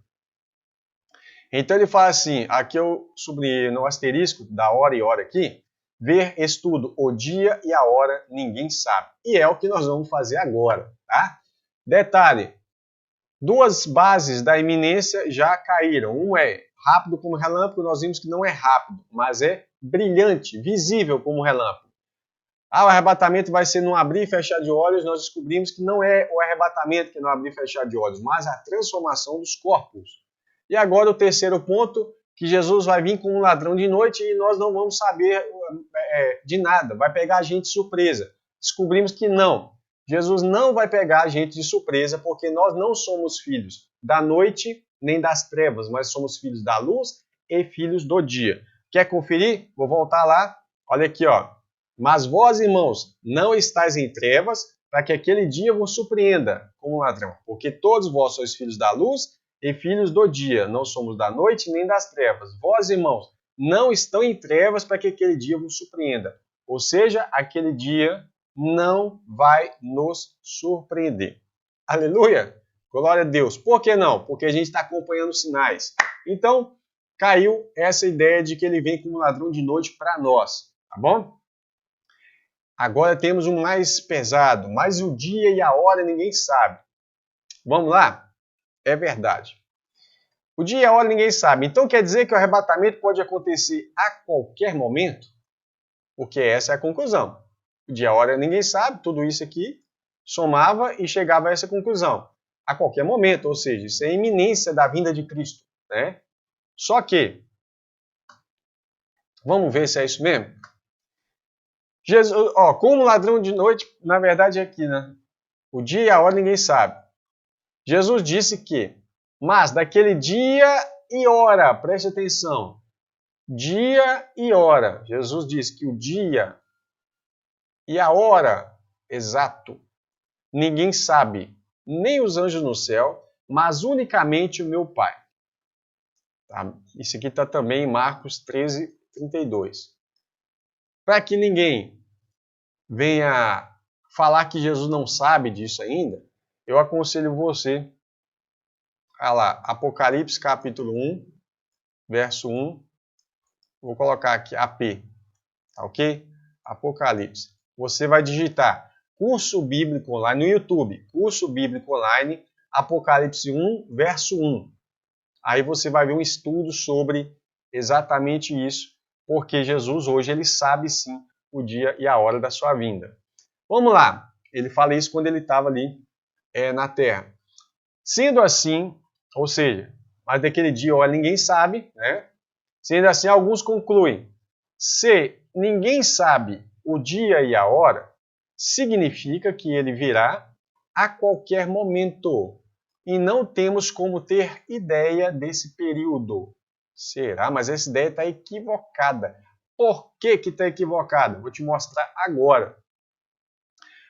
Então ele fala assim, aqui eu sublinhei no asterisco, da hora e hora aqui, ver, estudo, o dia e a hora ninguém sabe. E é o que nós vamos fazer agora, tá? Detalhe, duas bases da iminência já caíram. Um é rápido como relâmpago, nós vimos que não é rápido, mas é brilhante, visível como relâmpago. Ah, o arrebatamento vai ser num abrir e fechar de olhos, nós descobrimos que não é o arrebatamento que é no abrir e fechar de olhos, mas a transformação dos corpos. E agora o terceiro ponto, que Jesus vai vir como um ladrão de noite e nós não vamos saber de nada, vai pegar a gente de surpresa. Descobrimos que não. Jesus não vai pegar a gente de surpresa, porque nós não somos filhos da noite nem das trevas, mas somos filhos da luz e filhos do dia. Quer conferir? Vou voltar lá. Olha aqui, ó. Mas vós, irmãos, não estáis em trevas, para que aquele dia vos surpreenda como ladrão. Porque todos vós sois filhos da luz e filhos do dia. Não somos da noite nem das trevas. Vós, irmãos, não estão em trevas, para que aquele dia vos surpreenda. Ou seja, aquele dia não vai nos surpreender. Aleluia! Glória a Deus. Por que não? Porque a gente está acompanhando os sinais. Então, caiu essa ideia de que ele vem como ladrão de noite para nós. Tá bom? Agora temos um mais pesado. Mas o dia e a hora ninguém sabe. Vamos lá? É verdade. O dia e a hora ninguém sabe. Então quer dizer que o arrebatamento pode acontecer a qualquer momento? Porque essa é a conclusão. O dia e a hora ninguém sabe, tudo isso aqui somava e chegava a essa conclusão. A qualquer momento, ou seja, isso é a iminência da vinda de Cristo, né? Só que, vamos ver se é isso mesmo? Jesus, como ladrão de noite, na verdade é aqui, né? O dia e a hora ninguém sabe. Jesus disse que, mas daquele dia e hora, preste atenção, dia e hora. Jesus disse que o dia e a hora exato ninguém sabe, nem os anjos no céu, mas unicamente o meu Pai. Tá? Isso aqui está também em Marcos 13, 32. Para que ninguém venha falar que Jesus não sabe disso ainda, eu aconselho você a lá, Apocalipse capítulo 1, verso 1. Vou colocar aqui AP, tá ok? Apocalipse. Você vai digitar Curso Bíblico Online no YouTube. Curso Bíblico Online, Apocalipse 1, verso 1. Aí você vai ver um estudo sobre exatamente isso, porque Jesus hoje ele sabe sim o dia e a hora da sua vinda. Vamos lá, ele fala isso quando ele estava ali na terra. Sendo assim, ou seja, mas daquele dia, olha, ninguém sabe, né? Sendo assim, alguns concluem, se ninguém sabe o dia e a hora, significa que ele virá a qualquer momento. E não temos como ter ideia desse período. Será? Mas essa ideia está equivocada. Por que está equivocada? Vou te mostrar agora.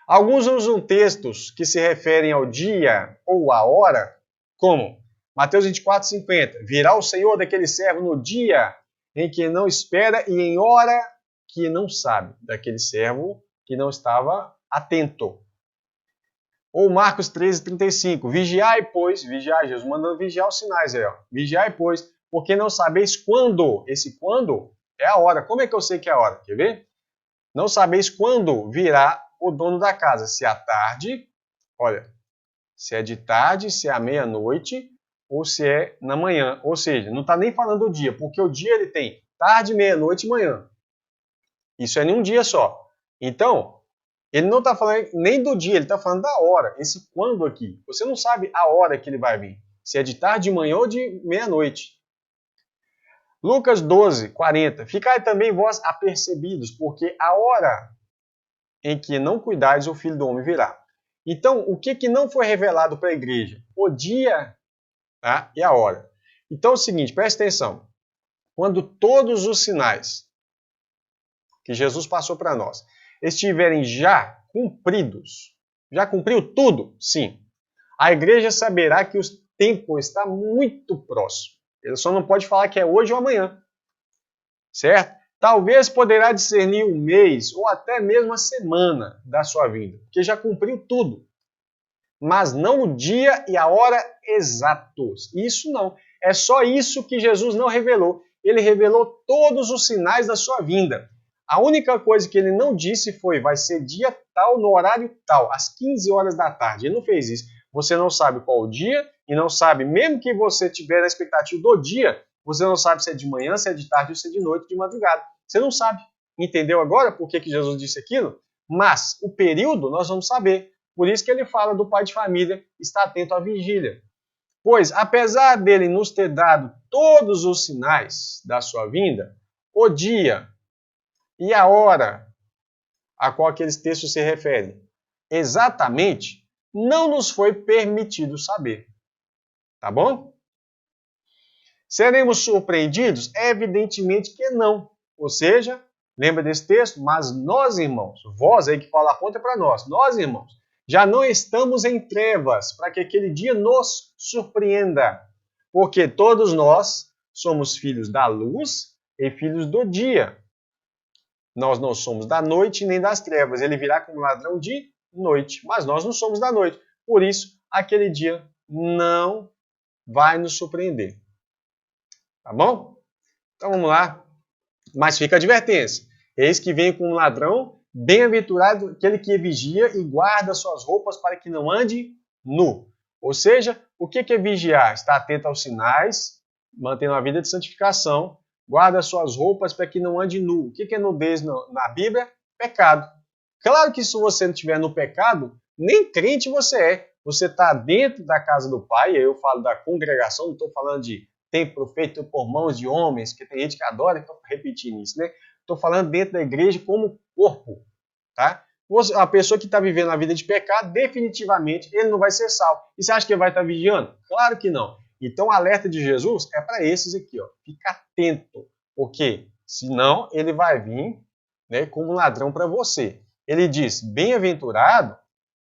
Alguns usam textos que se referem ao dia ou à hora, como Mateus 24:50. Virá o Senhor daquele servo no dia em que não espera e em hora que não sabe. Daquele servo que não estava atento. Ou Marcos 13:35. Vigiai, pois, vigiai, Jesus mandando vigiar os sinais aí, ó. Vigiai, pois, porque não sabeis quando. Esse quando é a hora. Como é que eu sei que é a hora? Quer ver? Não sabeis quando virá o dono da casa. Se é à tarde, olha, se é de tarde, se é à meia-noite, ou se é na manhã. Ou seja, não está nem falando do dia, porque o dia ele tem tarde, meia-noite e manhã. Isso é em um dia só. Então, ele não está falando nem do dia, ele está falando da hora. Esse quando aqui. Você não sabe a hora que ele vai vir. Se é de tarde, de manhã ou de meia-noite. Lucas 12:40. Ficai também vós apercebidos, porque a hora em que não cuidais, o Filho do Homem virá. Então, o que não foi revelado para a igreja? O dia, tá? E a hora. Então é o seguinte, presta atenção. Quando todos os sinais que Jesus passou para nós estiverem já cumpridos, já cumpriu tudo? Sim. A igreja saberá que o tempo está muito próximo. Ele só não pode falar que é hoje ou amanhã. Certo? Talvez poderá discernir o mês ou até mesmo a semana da sua vinda, porque já cumpriu tudo. Mas não o dia e a hora exatos. Isso não. É só isso que Jesus não revelou. Ele revelou todos os sinais da sua vinda. A única coisa que ele não disse foi, vai ser dia tal, no horário tal, às 15 horas da tarde. Ele não fez isso. Você não sabe qual o dia e não sabe, mesmo que você tiver a expectativa do dia, você não sabe se é de manhã, se é de tarde ou se é de noite, de madrugada. Você não sabe. Entendeu agora por que Jesus disse aquilo? Mas o período nós vamos saber. Por isso que ele fala do pai de família estar atento à vigília. Pois, apesar dele nos ter dado todos os sinais da sua vinda, o dia e a hora a qual aqueles textos se referem, exatamente, não nos foi permitido saber. Tá bom? Seremos surpreendidos? Evidentemente que não. Ou seja, lembra desse texto? Mas nós, irmãos, vós aí que fala a ponta é para nós, irmãos, já não estamos em trevas para que aquele dia nos surpreenda. Porque todos nós somos filhos da luz e filhos do dia. Nós não somos da noite nem das trevas. Ele virá como ladrão de noite. Mas nós não somos da noite. Por isso, aquele dia não vai nos surpreender. Tá bom? Então vamos lá. Mas fica a advertência. Eis que vem com um ladrão, bem-aventurado aquele que vigia e guarda suas roupas para que não ande nu. Ou seja, o que é vigiar? Estar atento aos sinais, mantendo a vida de santificação, guarda suas roupas para que não ande nu. O que é nudez na Bíblia? Pecado. Claro que se você não estiver no pecado, nem crente você é. Você está dentro da casa do Pai, eu falo da congregação, não estou falando de templo feito por mãos de homens, que tem gente que adora repetir isso, né? Estou falando dentro da igreja como corpo, tá? A pessoa que está vivendo a vida de pecado, definitivamente, ele não vai ser salvo. E você acha que ele vai estar vigiando? Claro que não. Então, o alerta de Jesus é para esses aqui, ó. Fica atento, porque senão ele vai vir, né, como ladrão para você. Ele diz, bem-aventurado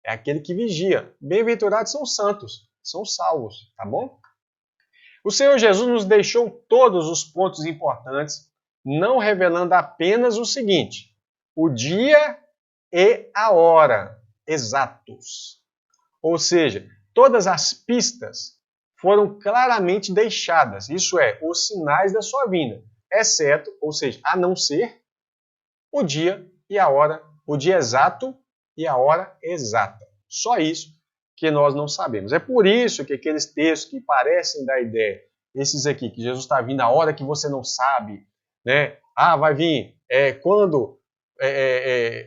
é aquele que vigia. Bem-aventurados são santos, são salvos, tá bom? O Senhor Jesus nos deixou todos os pontos importantes, não revelando apenas o seguinte, o dia e a hora exatos. Ou seja, todas as pistas foram claramente deixadas, isso é, os sinais da sua vinda, exceto, ou seja, a não ser, o dia e a hora, o dia exato e a hora exata. Só isso que nós não sabemos. É por isso que aqueles textos que parecem dar ideia, esses aqui, que Jesus está vindo a hora que você não sabe, né? vai vir quando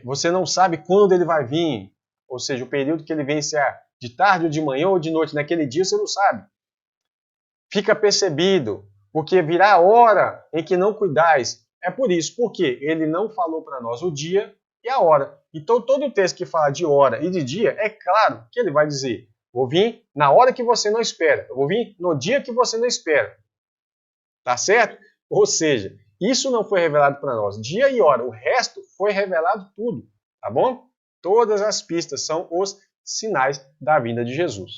você não sabe quando ele vai vir, ou seja, o período que ele vem, se é de tarde ou de manhã ou de noite, naquele dia você não sabe. Fica percebido, porque virá a hora em que não cuidais. É por isso, porque ele não falou para nós o dia e a hora. Então, todo o texto que fala de hora e de dia, é claro que ele vai dizer: vou vir na hora que você não espera, eu vou vir no dia que você não espera. Tá certo? Ou seja, isso não foi revelado para nós, dia e hora. O resto foi revelado tudo, tá bom? Todas as pistas são os sinais da vinda de Jesus.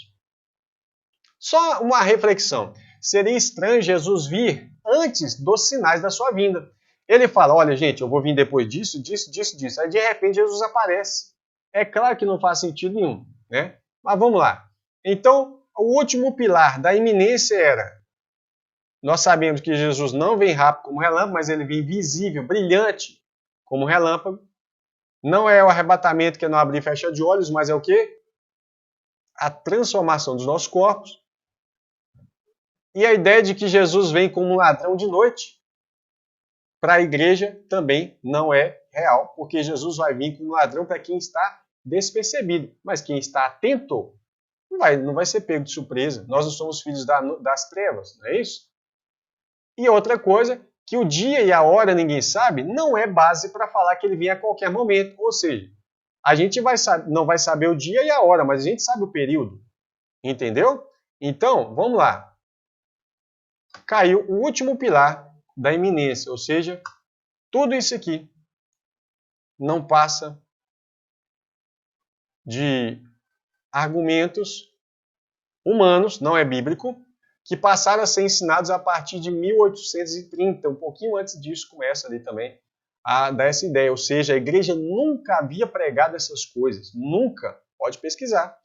Só uma reflexão. Seria estranho Jesus vir antes dos sinais da sua vinda. Ele fala, olha gente, eu vou vir depois disso, disso, disso, disso. Aí de repente Jesus aparece. É claro que não faz sentido nenhum, né? Mas vamos lá. Então, o último pilar da iminência era, nós sabemos que Jesus não vem rápido como relâmpago, mas ele vem visível, brilhante como relâmpago. Não é o arrebatamento que é no abrir e fechar de olhos, mas é o quê? A transformação dos nossos corpos. E a ideia de que Jesus vem como um ladrão de noite, para a igreja também não é real, porque Jesus vai vir como um ladrão para quem está despercebido. Mas quem está atento não vai ser pego de surpresa. Nós não somos filhos das trevas, não é isso? E outra coisa, que o dia e a hora ninguém sabe, não é base para falar que ele vem a qualquer momento. Ou seja, a gente não vai saber o dia e a hora, mas a gente sabe o período. Entendeu? Então, vamos lá. Caiu o último pilar da iminência, ou seja, tudo isso aqui não passa de argumentos humanos, não é bíblico, que passaram a ser ensinados a partir de 1830, um pouquinho antes disso começa ali também a dar essa ideia, ou seja, a igreja nunca havia pregado essas coisas, nunca, pode pesquisar.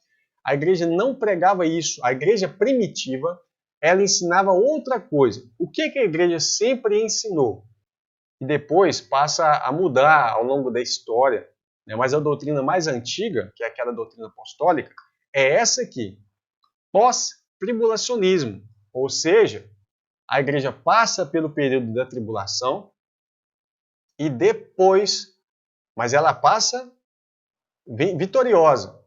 A igreja não pregava isso, a igreja primitiva, ela ensinava outra coisa. O que a igreja sempre ensinou? E depois passa a mudar ao longo da história, né? Mas a doutrina mais antiga, que é aquela doutrina apostólica, é essa aqui, pós-tribulacionismo. Ou seja, a igreja passa pelo período da tribulação e depois, mas ela passa vitoriosa.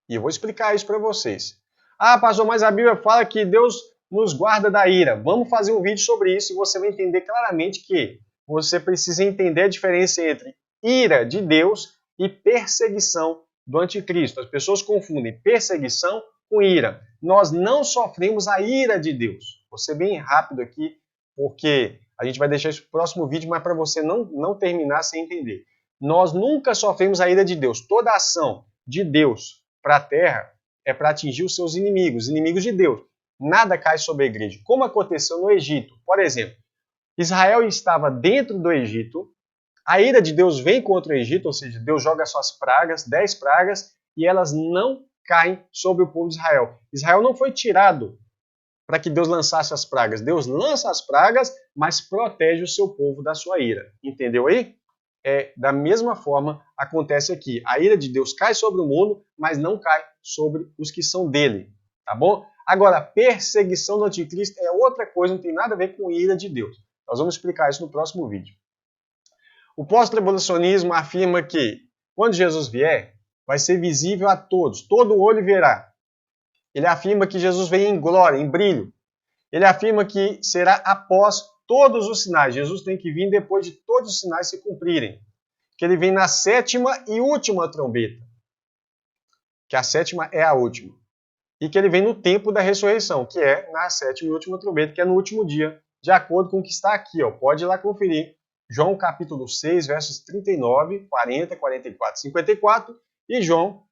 E eu vou explicar isso para vocês. Pastor, mas a Bíblia fala que Deus nos guarda da ira. Vamos fazer um vídeo sobre isso e você vai entender claramente que você precisa entender a diferença entre ira de Deus e perseguição do anticristo. As pessoas confundem perseguição com ira. Nós não sofremos a ira de Deus. Vou ser bem rápido aqui, porque a gente vai deixar isso para o próximo vídeo, mas para você não terminar sem entender. Nós nunca sofremos a ira de Deus. Toda ação de Deus para a terra é para atingir os seus inimigos, inimigos de Deus. Nada cai sobre a igreja. Como aconteceu no Egito. Por exemplo, Israel estava dentro do Egito, a ira de Deus vem contra o Egito, ou seja, Deus joga suas pragas, 10 pragas, e elas não caem sobre o povo de Israel. Israel não foi tirado para que Deus lançasse as pragas. Deus lança as pragas, mas protege o seu povo da sua ira. Entendeu aí? Da mesma forma acontece aqui. A ira de Deus cai sobre o mundo, mas não cai sobre os que são dele. Tá bom? Agora, a perseguição do anticristo é outra coisa, não tem nada a ver com a ira de Deus. Nós vamos explicar isso no próximo vídeo. O pós-tribulacionismo afirma que, quando Jesus vier, vai ser visível a todos, todo olho verá. Ele afirma que Jesus vem em glória, em brilho. Ele afirma que será após todos os sinais. Jesus tem que vir depois de todos os sinais se cumprirem. Que ele vem na 7ª e última trombeta. Que a 7ª é a última. E que ele vem no tempo da ressurreição, que é na 7ª e última trombeta, que é no último dia, de acordo com o que está aqui. Pode ir lá conferir. João capítulo 6, versos 39, 40, 44, 54. E João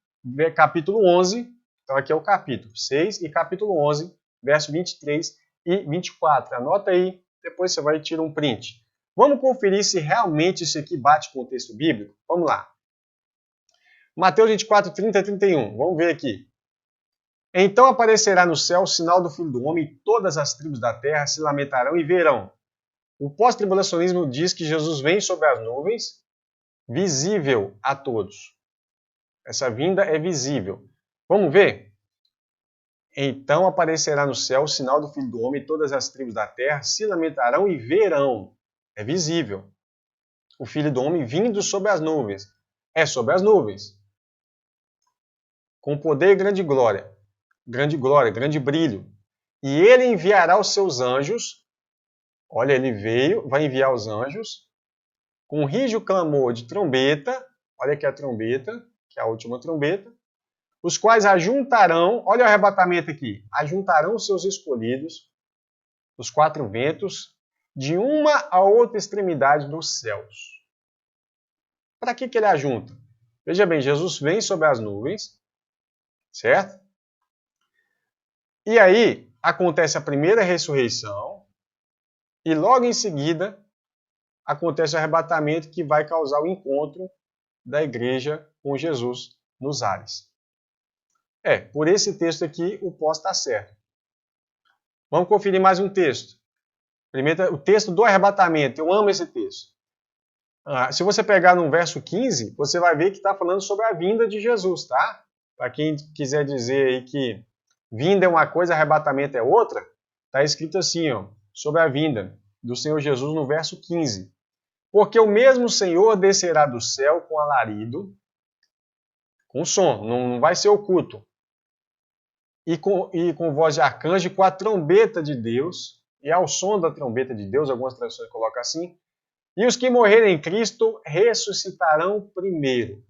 capítulo 11. Então aqui é o capítulo 6 e capítulo 11, verso 23 e 24. Anota aí, depois você vai tirar um print. Vamos conferir se realmente isso aqui bate com o texto bíblico? Vamos lá. Mateus 24, 30 e 31. Vamos ver aqui. Então aparecerá no céu o sinal do Filho do Homem e todas as tribos da terra se lamentarão e verão. O pós-tribulacionismo diz que Jesus vem sobre as nuvens, visível a todos. Essa vinda é visível. Vamos ver? Então aparecerá no céu o sinal do Filho do Homem e todas as tribos da terra se lamentarão e verão. É visível. o Filho do Homem vindo sobre as nuvens. É sobre as nuvens. Com poder e grande glória, grande brilho. E ele enviará os seus anjos. Olha, ele veio, vai enviar os anjos com um rígido clamor de trombeta. Olha aqui a trombeta, que é a última trombeta. Os quais ajuntarão, olha o arrebatamento aqui, ajuntarão os seus escolhidos, os quatro ventos, de uma a outra extremidade dos céus. Para que ele ajunta? Veja bem, Jesus vem sobre as nuvens, certo? E aí acontece a primeira ressurreição e logo em seguida acontece o arrebatamento que vai causar o encontro da igreja com Jesus nos ares. Por esse texto aqui o pós está certo. Vamos conferir mais um texto. Primeiro, o texto do arrebatamento. Eu amo esse texto. Se você pegar no verso 15, você vai ver que está falando sobre a vinda de Jesus, tá? Para quem quiser dizer aí que vinda é uma coisa, arrebatamento é outra, está escrito assim, ó, sobre a vinda do Senhor Jesus no verso 15. Porque o mesmo Senhor descerá do céu com alarido, com som, não vai ser oculto, e com voz de arcanjo, com a trombeta de Deus, e ao som da trombeta de Deus, algumas traduções colocam assim, e os que morrerem em Cristo ressuscitarão primeiro.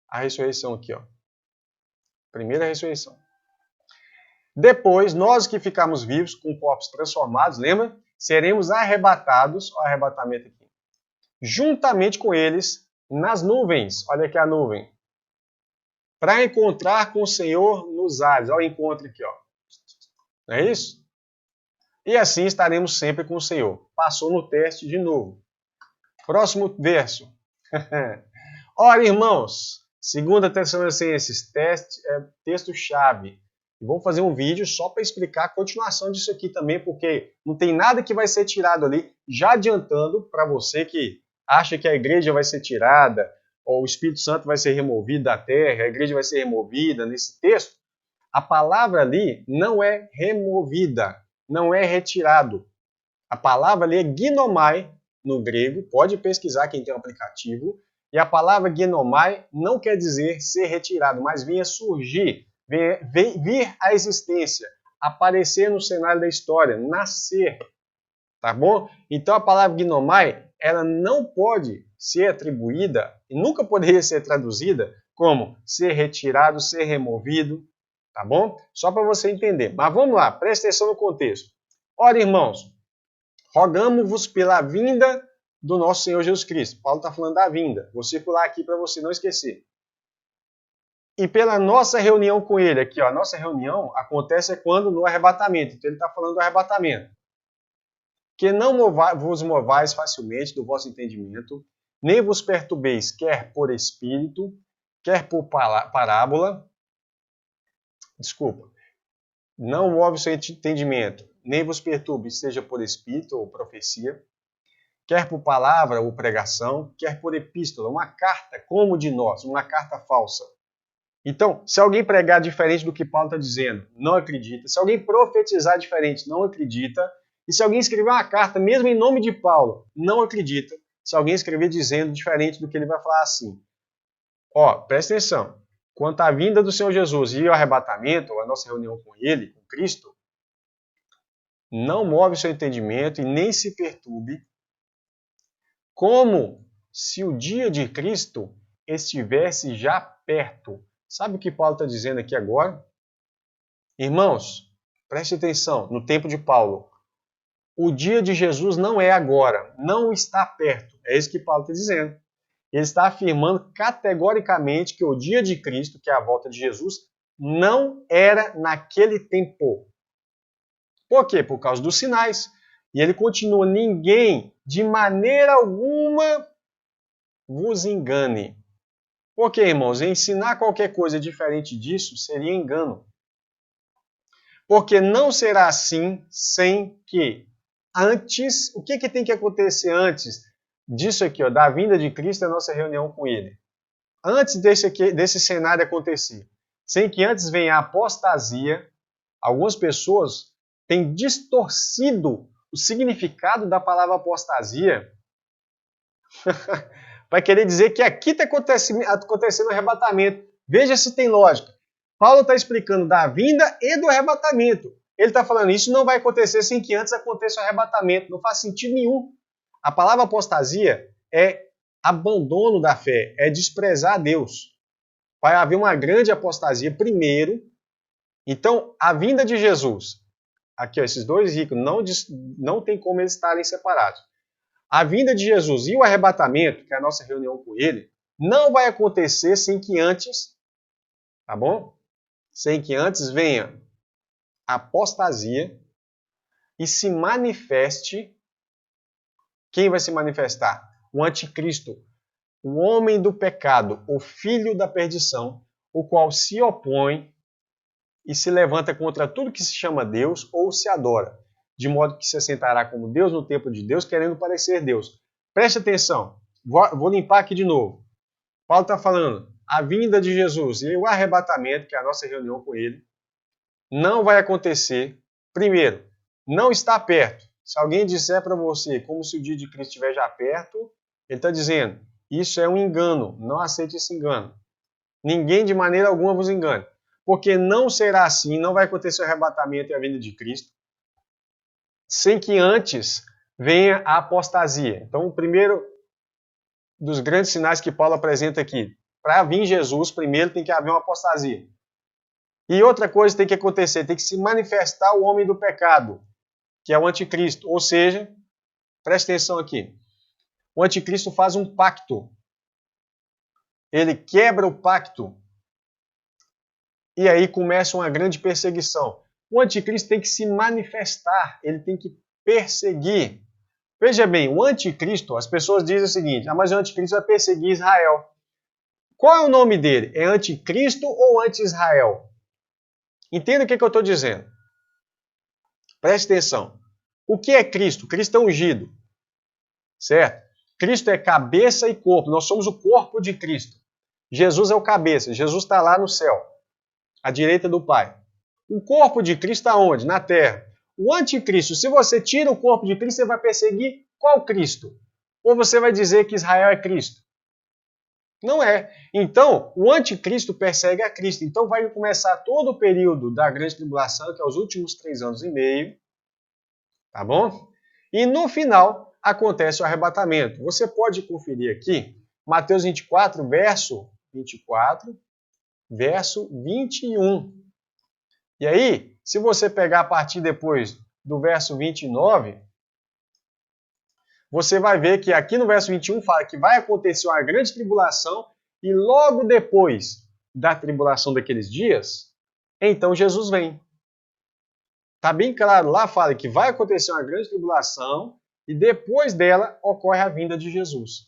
A ressurreição aqui, ó. Primeira ressurreição. Depois, nós que ficamos vivos, com corpos transformados, lembra? Seremos arrebatados, ó, arrebatamento aqui, juntamente com eles nas nuvens. Olha aqui a nuvem. Para encontrar com o Senhor nos ares. Olha o encontro aqui, ó. Não é isso? E assim estaremos sempre com o Senhor. Passou no teste de novo. Próximo verso. Ora, irmãos, 2 Tessalonicenses, texto-chave. Vamos fazer um vídeo só para explicar a continuação disso aqui também, porque não tem nada que vai ser tirado ali. Já adiantando para você que acha que a igreja vai ser tirada, ou o Espírito Santo vai ser removido da terra, a igreja vai ser removida nesse texto, a palavra ali não é removida, não é retirado. A palavra ali é ginomai, no grego, pode pesquisar quem tem um aplicativo, e a palavra ginomai não quer dizer ser retirado, mas vinha surgir, vir à existência, aparecer no cenário da história, nascer, tá bom? Então a palavra ginomai, ela não pode ser atribuída, e nunca poderia ser traduzida como ser retirado, ser removido, tá bom? Só para você entender. Mas vamos lá, presta atenção no contexto. Ora, irmãos, rogamo-vos pela vinda do nosso Senhor Jesus Cristo. Paulo está falando da vinda. Vou circular aqui para você não esquecer. E pela nossa reunião com ele. Aqui, ó, a nossa reunião acontece quando no arrebatamento. Então ele está falando do arrebatamento. Que não vos movais facilmente do vosso entendimento, nem vos perturbeis, quer por espírito, quer por parábola. Desculpa. Não move o seu entendimento, nem vos perturbe, seja por espírito ou profecia, quer por palavra ou pregação, quer por epístola, uma carta como de nós, uma carta falsa. Então, se alguém pregar diferente do que Paulo está dizendo, não acredita. Se alguém profetizar diferente, não acredita. E se alguém escrever uma carta, mesmo em nome de Paulo, não acredita. Se alguém escrever dizendo diferente do que ele vai falar assim. Ó, presta atenção. Quanto à vinda do Senhor Jesus e ao arrebatamento, ou a nossa reunião com ele, com Cristo, não move o seu entendimento e nem se perturbe, como se o dia de Cristo estivesse já perto. Sabe o que Paulo está dizendo aqui agora? Irmãos, preste atenção, no tempo de Paulo, o dia de Jesus não é agora, não está perto. É isso que Paulo está dizendo. Ele está afirmando categoricamente que o dia de Cristo, que é a volta de Jesus, não era naquele tempo. Por quê? Por causa dos sinais. E ele continua, ninguém, de maneira alguma, vos engane. Por quê, irmãos? Ensinar qualquer coisa diferente disso seria engano. Porque não será assim sem que antes, o que tem que acontecer antes disso aqui, ó, da vinda de Cristo e a nossa reunião com ele? Antes desse cenário acontecer, sem que antes venha a apostasia, algumas pessoas têm distorcido o significado da palavra apostasia Vai querer dizer que aqui está acontecendo o arrebatamento. Veja se tem lógica. Paulo está explicando da vinda e do arrebatamento. Ele está falando isso não vai acontecer sem que antes aconteça o arrebatamento. Não faz sentido nenhum. A palavra apostasia é abandono da fé, é desprezar Deus. Vai haver uma grande apostasia primeiro. Então, a vinda de Jesus, aqui ó, esses dois ricos, não tem como eles estarem separados. A vinda de Jesus e o arrebatamento, que é a nossa reunião com ele, não vai acontecer sem que antes, tá bom? Sem que antes venha a apostasia e se manifeste. Quem vai se manifestar? O anticristo, o homem do pecado, o filho da perdição, o qual se opõe e se levanta contra tudo que se chama Deus ou se adora, de modo que se assentará como Deus no templo de Deus, querendo parecer Deus. Preste atenção, vou limpar aqui de novo. Paulo está falando, a vinda de Jesus e o arrebatamento, que é a nossa reunião com ele, não vai acontecer. Primeiro, não está perto. Se alguém disser para você como se o dia de Cristo estiver já perto, ele está dizendo, isso é um engano, não aceite esse engano. Ninguém de maneira alguma vos engane. Porque não será assim, não vai acontecer o arrebatamento e a vinda de Cristo, sem que antes venha a apostasia. Então, o primeiro dos grandes sinais que Paulo apresenta aqui, para vir Jesus, primeiro tem que haver uma apostasia. E outra coisa tem que acontecer, tem que se manifestar o homem do pecado, que é o anticristo. Ou seja, preste atenção aqui, o anticristo faz um pacto. Ele quebra o pacto. E aí começa uma grande perseguição. O anticristo tem que se manifestar, ele tem que perseguir. Veja bem, o anticristo, as pessoas dizem o seguinte, mas o anticristo vai perseguir Israel. Qual é o nome dele? É anticristo ou anti-Israel? Entenda o que eu estou dizendo. Preste atenção. O que é Cristo? Cristo é ungido. Certo? Cristo é cabeça e corpo. Nós somos o corpo de Cristo. Jesus é o cabeça. Jesus está lá no céu, à direita do Pai. O corpo de Cristo está onde? Na terra. O anticristo, se você tira o corpo de Cristo, você vai perseguir qual Cristo? Ou você vai dizer que Israel é Cristo? Não é. Então, o anticristo persegue a Cristo. Então, vai começar todo o período da grande tribulação, que é os últimos 3 anos e meio. Tá bom? E no final, acontece o arrebatamento. Você pode conferir aqui, Mateus 24, verso 24, verso 21. E aí, se você pegar a partir depois do verso 29, você vai ver que aqui no verso 21 fala que vai acontecer uma grande tribulação e logo depois da tribulação daqueles dias, então Jesus vem. Está bem claro, lá fala que vai acontecer uma grande tribulação e depois dela ocorre a vinda de Jesus.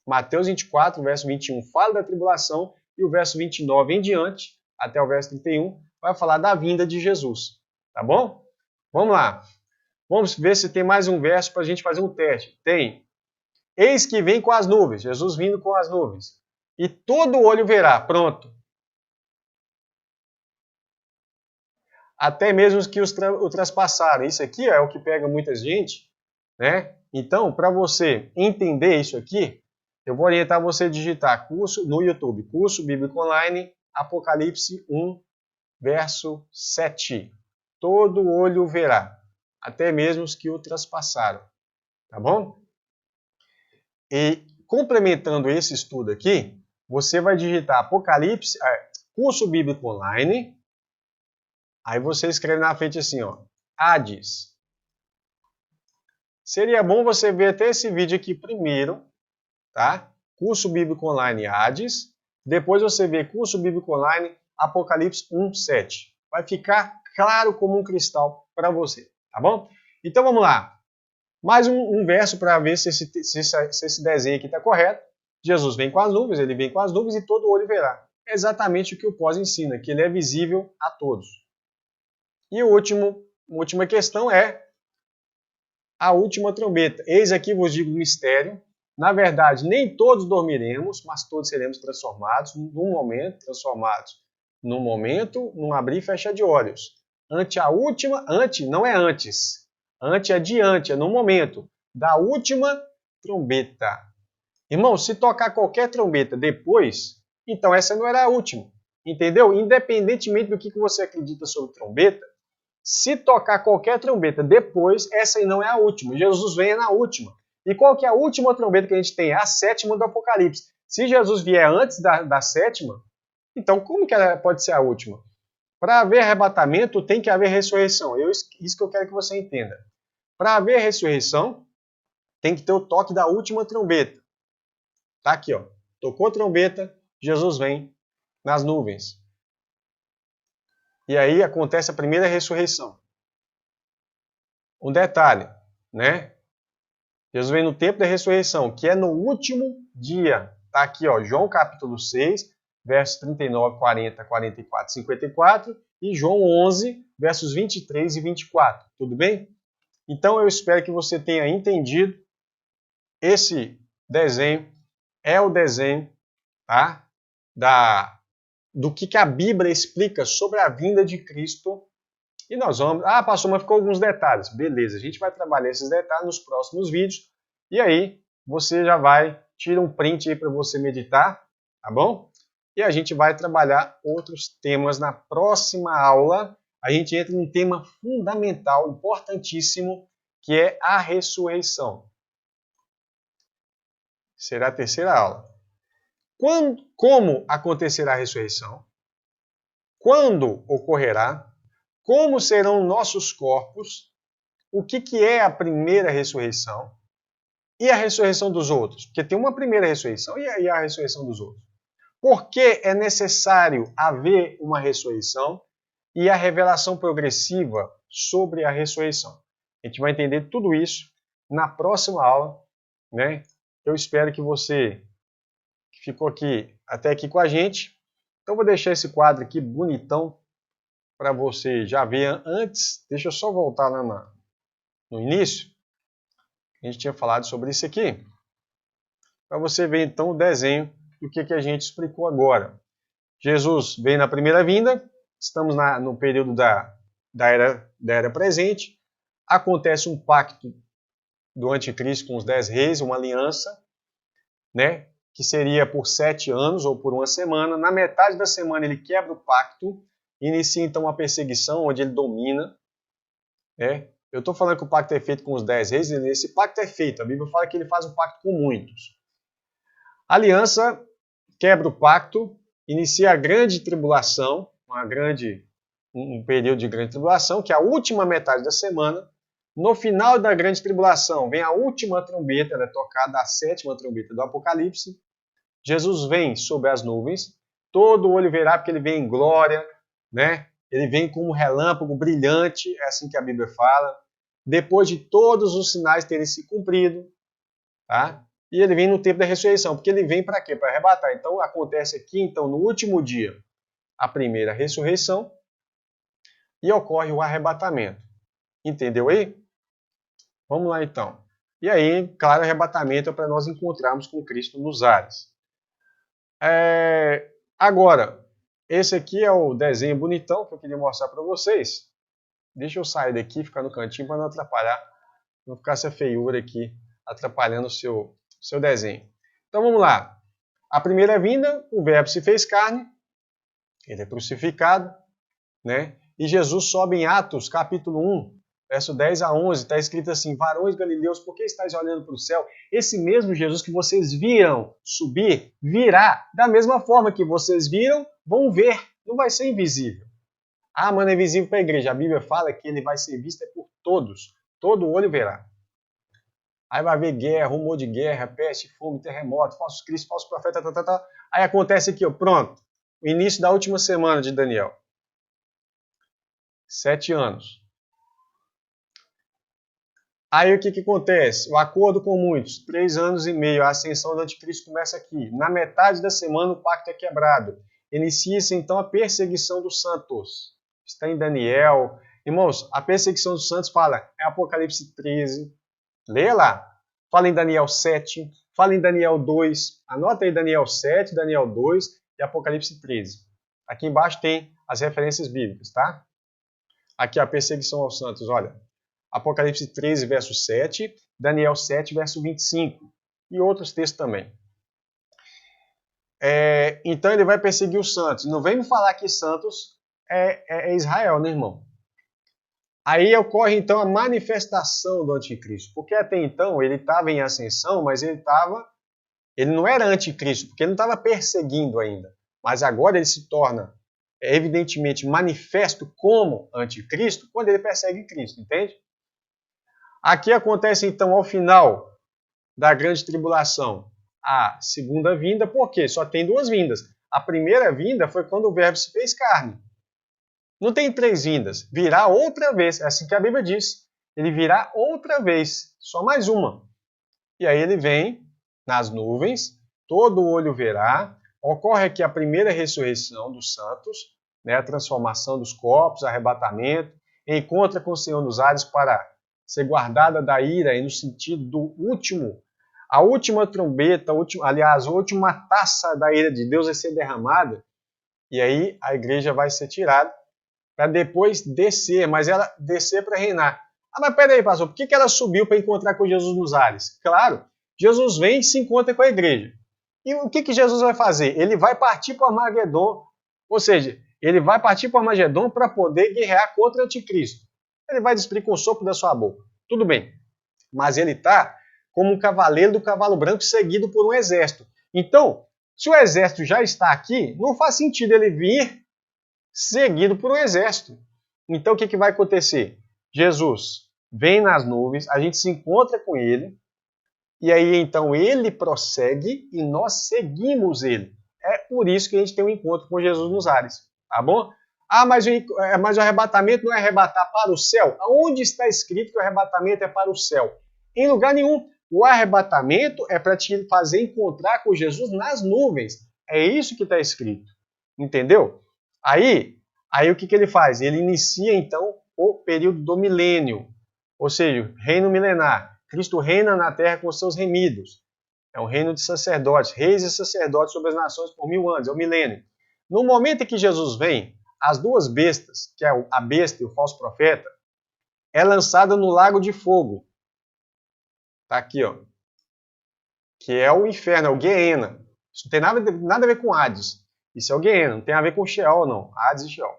Mateus 24, verso 21 fala da tribulação e o verso 29 em diante, até o verso 31, vai falar da vinda de Jesus. Tá bom? Vamos lá. Vamos ver se tem mais um verso para a gente fazer um teste. Tem. Eis que vem com as nuvens. Jesus vindo com as nuvens. E todo olho verá. Pronto. Até mesmo os que o traspassaram. Isso aqui é o que pega muita gente, né? Então, para você entender isso aqui, eu vou orientar você a digitar curso no YouTube. Curso Bíblico Online, Apocalipse 1, verso 7. Todo olho verá, até mesmo os que o traspassaram. Tá bom? E complementando esse estudo aqui, você vai digitar Apocalipse, curso Bíblico Online, aí você escreve na frente assim, ó, Hades. Seria bom você ver até esse vídeo aqui primeiro, tá? Curso Bíblico Online Hades, depois você vê Curso Bíblico Online Apocalipse 1, 7. Vai ficar claro como um cristal para você, tá bom? Então vamos lá. Mais um verso para ver se esse desenho aqui está correto. Jesus vem com as nuvens, ele vem com as nuvens e todo olho verá. É exatamente o que o Pós ensina, que ele é visível a todos. E a última questão é a última trombeta. Eis aqui vos digo o mistério. Na verdade, nem todos dormiremos, mas todos seremos transformados num momento, num abrir e fechar de olhos. Ante não é antes. Ante é diante, é no momento da última trombeta. Irmão, se tocar qualquer trombeta depois, então essa não era a última. Entendeu? Independentemente do que você acredita sobre trombeta, se tocar qualquer trombeta depois, essa aí não é a última. Jesus vem na última. E qual que é a última trombeta que a gente tem? É a sétima do Apocalipse. Se Jesus vier antes da sétima, então como que ela pode ser a última? Para haver arrebatamento, tem que haver ressurreição. Isso que eu quero que você entenda. Para haver ressurreição, tem que ter o toque da última trombeta. Tá aqui, ó. Tocou a trombeta, Jesus vem nas nuvens. E aí acontece a primeira ressurreição. Um detalhe, né? Jesus vem no tempo da ressurreição, que é no último dia. Tá aqui, ó, João capítulo 6, versos 39, 40, 44, 54 e João 11, versos 23 e 24. Tudo bem? Então eu espero que você tenha entendido. Esse desenho é o desenho, tá? Do que a Bíblia explica sobre a vinda de Cristo. E nós vamos... Ah, pastor, mas ficou alguns detalhes. Beleza, a gente vai trabalhar esses detalhes nos próximos vídeos. E aí, você já vai... Tira um print aí para você meditar, tá bom? E a gente vai trabalhar outros temas na próxima aula. A gente entra num tema fundamental, importantíssimo, que é a ressurreição. Será a terceira aula. Como acontecerá a ressurreição? Quando ocorrerá? Como serão nossos corpos? O que é a primeira ressurreição? E a ressurreição dos outros? Porque tem uma primeira ressurreição e a ressurreição dos outros. Por que é necessário haver uma ressurreição e a revelação progressiva sobre a ressurreição? A gente vai entender tudo isso na próxima aula, né? Eu espero que você que ficou até aqui com a gente. Então vou deixar esse quadro aqui bonitão para você já ver antes. Deixa eu só voltar lá no início. A gente tinha falado sobre isso aqui. Para você ver então o desenho do que a gente explicou agora. Jesus veio na primeira vinda. Estamos no período da era presente. Acontece um pacto do anticristo com os 10 reis, uma aliança, né? Que seria por 7 anos ou por uma semana. Na metade da semana ele quebra o pacto, inicia então uma perseguição onde ele domina. Né? Eu estou falando que o pacto é feito com os 10 reis, e esse pacto é feito. A Bíblia fala que ele faz um pacto com muitos. A aliança quebra o pacto, inicia a grande tribulação, um período de grande tribulação, que é a última metade da semana. No final da grande tribulação, vem a última trombeta, ela é tocada, a sétima trombeta do Apocalipse. Jesus vem sobre as nuvens, todo olho verá porque ele vem em glória, né? Ele vem como um relâmpago brilhante, é assim que a Bíblia fala, depois de todos os sinais terem se cumprido, tá? E ele vem no tempo da ressurreição, porque ele vem para quê? Para arrebatar. Então acontece aqui, então, no último dia, a primeira ressurreição e ocorre o arrebatamento. Entendeu aí? Vamos lá então. E aí, claro, o arrebatamento é para nós encontrarmos com Cristo nos ares. Agora, esse aqui é o desenho bonitão que eu queria mostrar para vocês. Deixa eu sair daqui, ficar no cantinho para não atrapalhar, não ficar essa feiura aqui atrapalhando o seu desenho. Então vamos lá. A primeira vinda, o verbo se fez carne, ele é crucificado, né? E Jesus sobe em Atos, capítulo 1, verso 10 a 11, está escrito assim: varões galileus, por que estáis olhando para o céu? Esse mesmo Jesus que vocês viram subir, virá. Da mesma forma que vocês viram, vão ver. Não vai ser invisível. Ah, mano, é invisível para a igreja. A Bíblia fala que ele vai ser visto por todos. Todo olho verá. Aí vai haver guerra, rumor de guerra, peste, fome, terremoto, falsos cristos, falsos profetas, Aí acontece aqui, ó, pronto. O início da última semana de Daniel. 7 anos. Aí o que acontece? O acordo com muitos, 3 anos e meio, a ascensão do anticristo começa aqui. Na metade da semana o pacto é quebrado. Inicia-se então a perseguição dos santos. Está em Daniel. Irmãos, a perseguição dos santos fala, é Apocalipse 13. Leia lá. Fala em Daniel 7. Fala em Daniel 2. Anota aí Daniel 7, Daniel 2 e Apocalipse 13. Aqui embaixo tem as referências bíblicas, tá? Aqui a perseguição aos santos, olha. Apocalipse 13, verso 7, Daniel 7, verso 25 e outros textos também. então ele vai perseguir os santos. Não vem me falar que santos é Israel, né, irmão? Aí ocorre então a manifestação do anticristo, porque até então ele estava em ascensão, mas ele não era anticristo, porque ele não estava perseguindo ainda. Mas agora ele se torna evidentemente manifesto como anticristo quando ele persegue Cristo, entende? Aqui acontece então ao final da grande tribulação a segunda vinda, porque só tem duas vindas. A primeira vinda foi quando o verbo se fez carne. Não tem três vindas. Virá outra vez. É assim que a Bíblia diz. Ele virá outra vez. Só mais uma. E aí ele vem nas nuvens. Todo olho verá. Ocorre aqui a primeira ressurreição dos santos. Né, a transformação dos corpos, arrebatamento. Encontra com o Senhor nos ares para ser guardada da ira. E no sentido do último. A última trombeta. A última taça da ira de Deus vai ser derramada. E aí a igreja vai ser tirada. Para depois descer, mas ela descer para reinar. Ah, mas peraí, pastor, por que ela subiu para encontrar com Jesus nos ares? Claro, Jesus vem e se encontra com a igreja. E o que Jesus vai fazer? Ele vai partir para o Armagedon, ou seja, ele vai partir para o Armagedon para poder guerrear contra o anticristo. Ele vai destruir com o sopro da sua boca. Tudo bem, mas ele está como um cavaleiro do cavalo branco seguido por um exército. Então, se o exército já está aqui, não faz sentido ele vir seguido por um exército. Então o que vai acontecer? Jesus vem nas nuvens, a gente se encontra com ele, e aí então ele prossegue e nós seguimos ele. É por isso que a gente tem um encontro com Jesus nos ares, tá bom? Ah, mas o arrebatamento não é arrebatar para o céu? Aonde está escrito que o arrebatamento é para o céu? Em lugar nenhum. O arrebatamento é para te fazer encontrar com Jesus nas nuvens. É isso que está escrito. Entendeu? Aí o que ele faz? Ele inicia, então, o período do milênio, ou seja, reino milenar. Cristo reina na terra com seus remidos. É um reino de sacerdotes, reis e sacerdotes sobre as nações por 1000 anos, é o milênio. No momento em que Jesus vem, as duas bestas, que é a besta e o falso profeta, é lançada no lago de fogo. Está aqui, ó. Que é o inferno, é o Guiena. Isso não tem nada a ver com Hades. Isso é o Guiena, não tem a ver com Sheol, não. Hades e Sheol.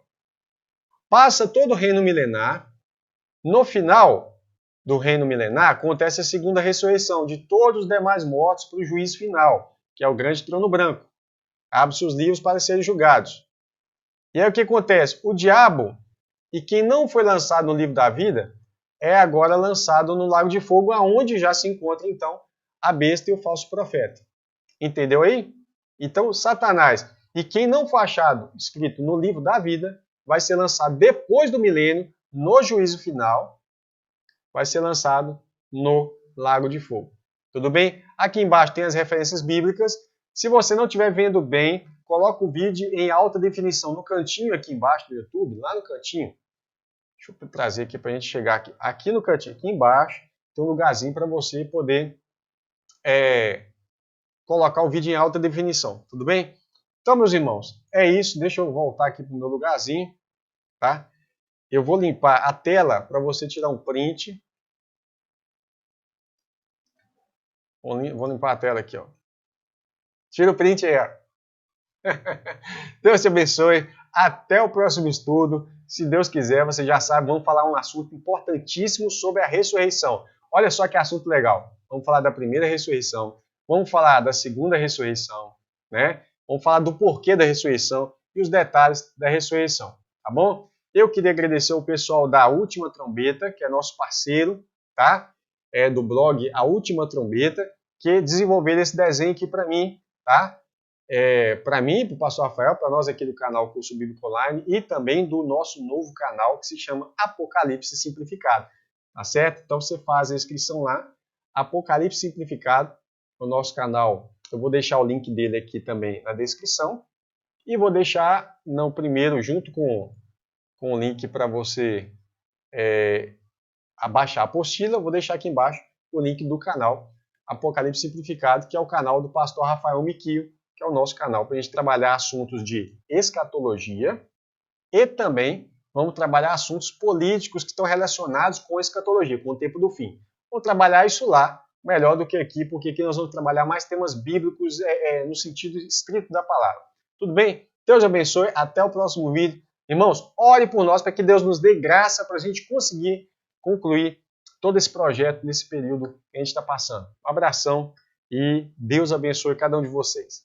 Passa todo o reino milenar. No final do reino milenar, acontece a segunda ressurreição de todos os demais mortos para o juízo final, que é o grande trono branco. Abre-se os livros para serem julgados. E aí o que acontece? O diabo e quem não foi lançado no livro da vida é agora lançado no lago de fogo, aonde já se encontra, então, a besta e o falso profeta. Entendeu aí? Então, Satanás e quem não for achado escrito no livro da vida vai ser lançado depois do milênio, no juízo final, vai ser lançado no lago de fogo. Tudo bem? Aqui embaixo tem as referências bíblicas. Se você não estiver vendo bem, coloca o vídeo em alta definição no cantinho aqui embaixo do YouTube, lá no cantinho. Deixa eu trazer aqui para a gente chegar aqui. Aqui no cantinho, aqui embaixo, tem um lugarzinho para você poder colocar o vídeo em alta definição. Tudo bem? Então, meus irmãos, é isso. Deixa eu voltar aqui para o meu lugarzinho. Tá? Eu vou limpar a tela para você tirar um print. Vou limpar a tela aqui, ó. Tira o print aí, ó. Deus te abençoe. Até o próximo estudo. Se Deus quiser, você já sabe, vamos falar um assunto importantíssimo sobre a ressurreição. Olha só que assunto legal. Vamos falar da primeira ressurreição. Vamos falar da segunda ressurreição, né? Vamos falar do porquê da ressurreição e os detalhes da ressurreição, tá bom? Eu queria agradecer ao pessoal da Última Trombeta, que é nosso parceiro, tá? Do blog A Última Trombeta, que desenvolveram esse desenho aqui para mim, tá? Para mim, para o pastor Rafael, para nós aqui do canal Curso Bíblico Online e também do nosso novo canal que se chama Apocalipse Simplificado, tá certo? Então você faz a inscrição lá, Apocalipse Simplificado, no nosso canal. Eu vou deixar o link dele aqui também na descrição e vou deixar, não primeiro, junto com o link para você abaixar a apostila, eu vou deixar aqui embaixo o link do canal Apocalipse Simplificado, que é o canal do pastor Rafael Miquio, que é o nosso canal para a gente trabalhar assuntos de escatologia e também vamos trabalhar assuntos políticos que estão relacionados com escatologia, com o tempo do fim. Vamos trabalhar isso lá melhor do que aqui, porque aqui nós vamos trabalhar mais temas bíblicos no sentido estrito da palavra. Tudo bem? Deus abençoe. Até o próximo vídeo. Irmãos, ore por nós para que Deus nos dê graça para a gente conseguir concluir todo esse projeto nesse período que a gente está passando. Um abração e Deus abençoe cada um de vocês.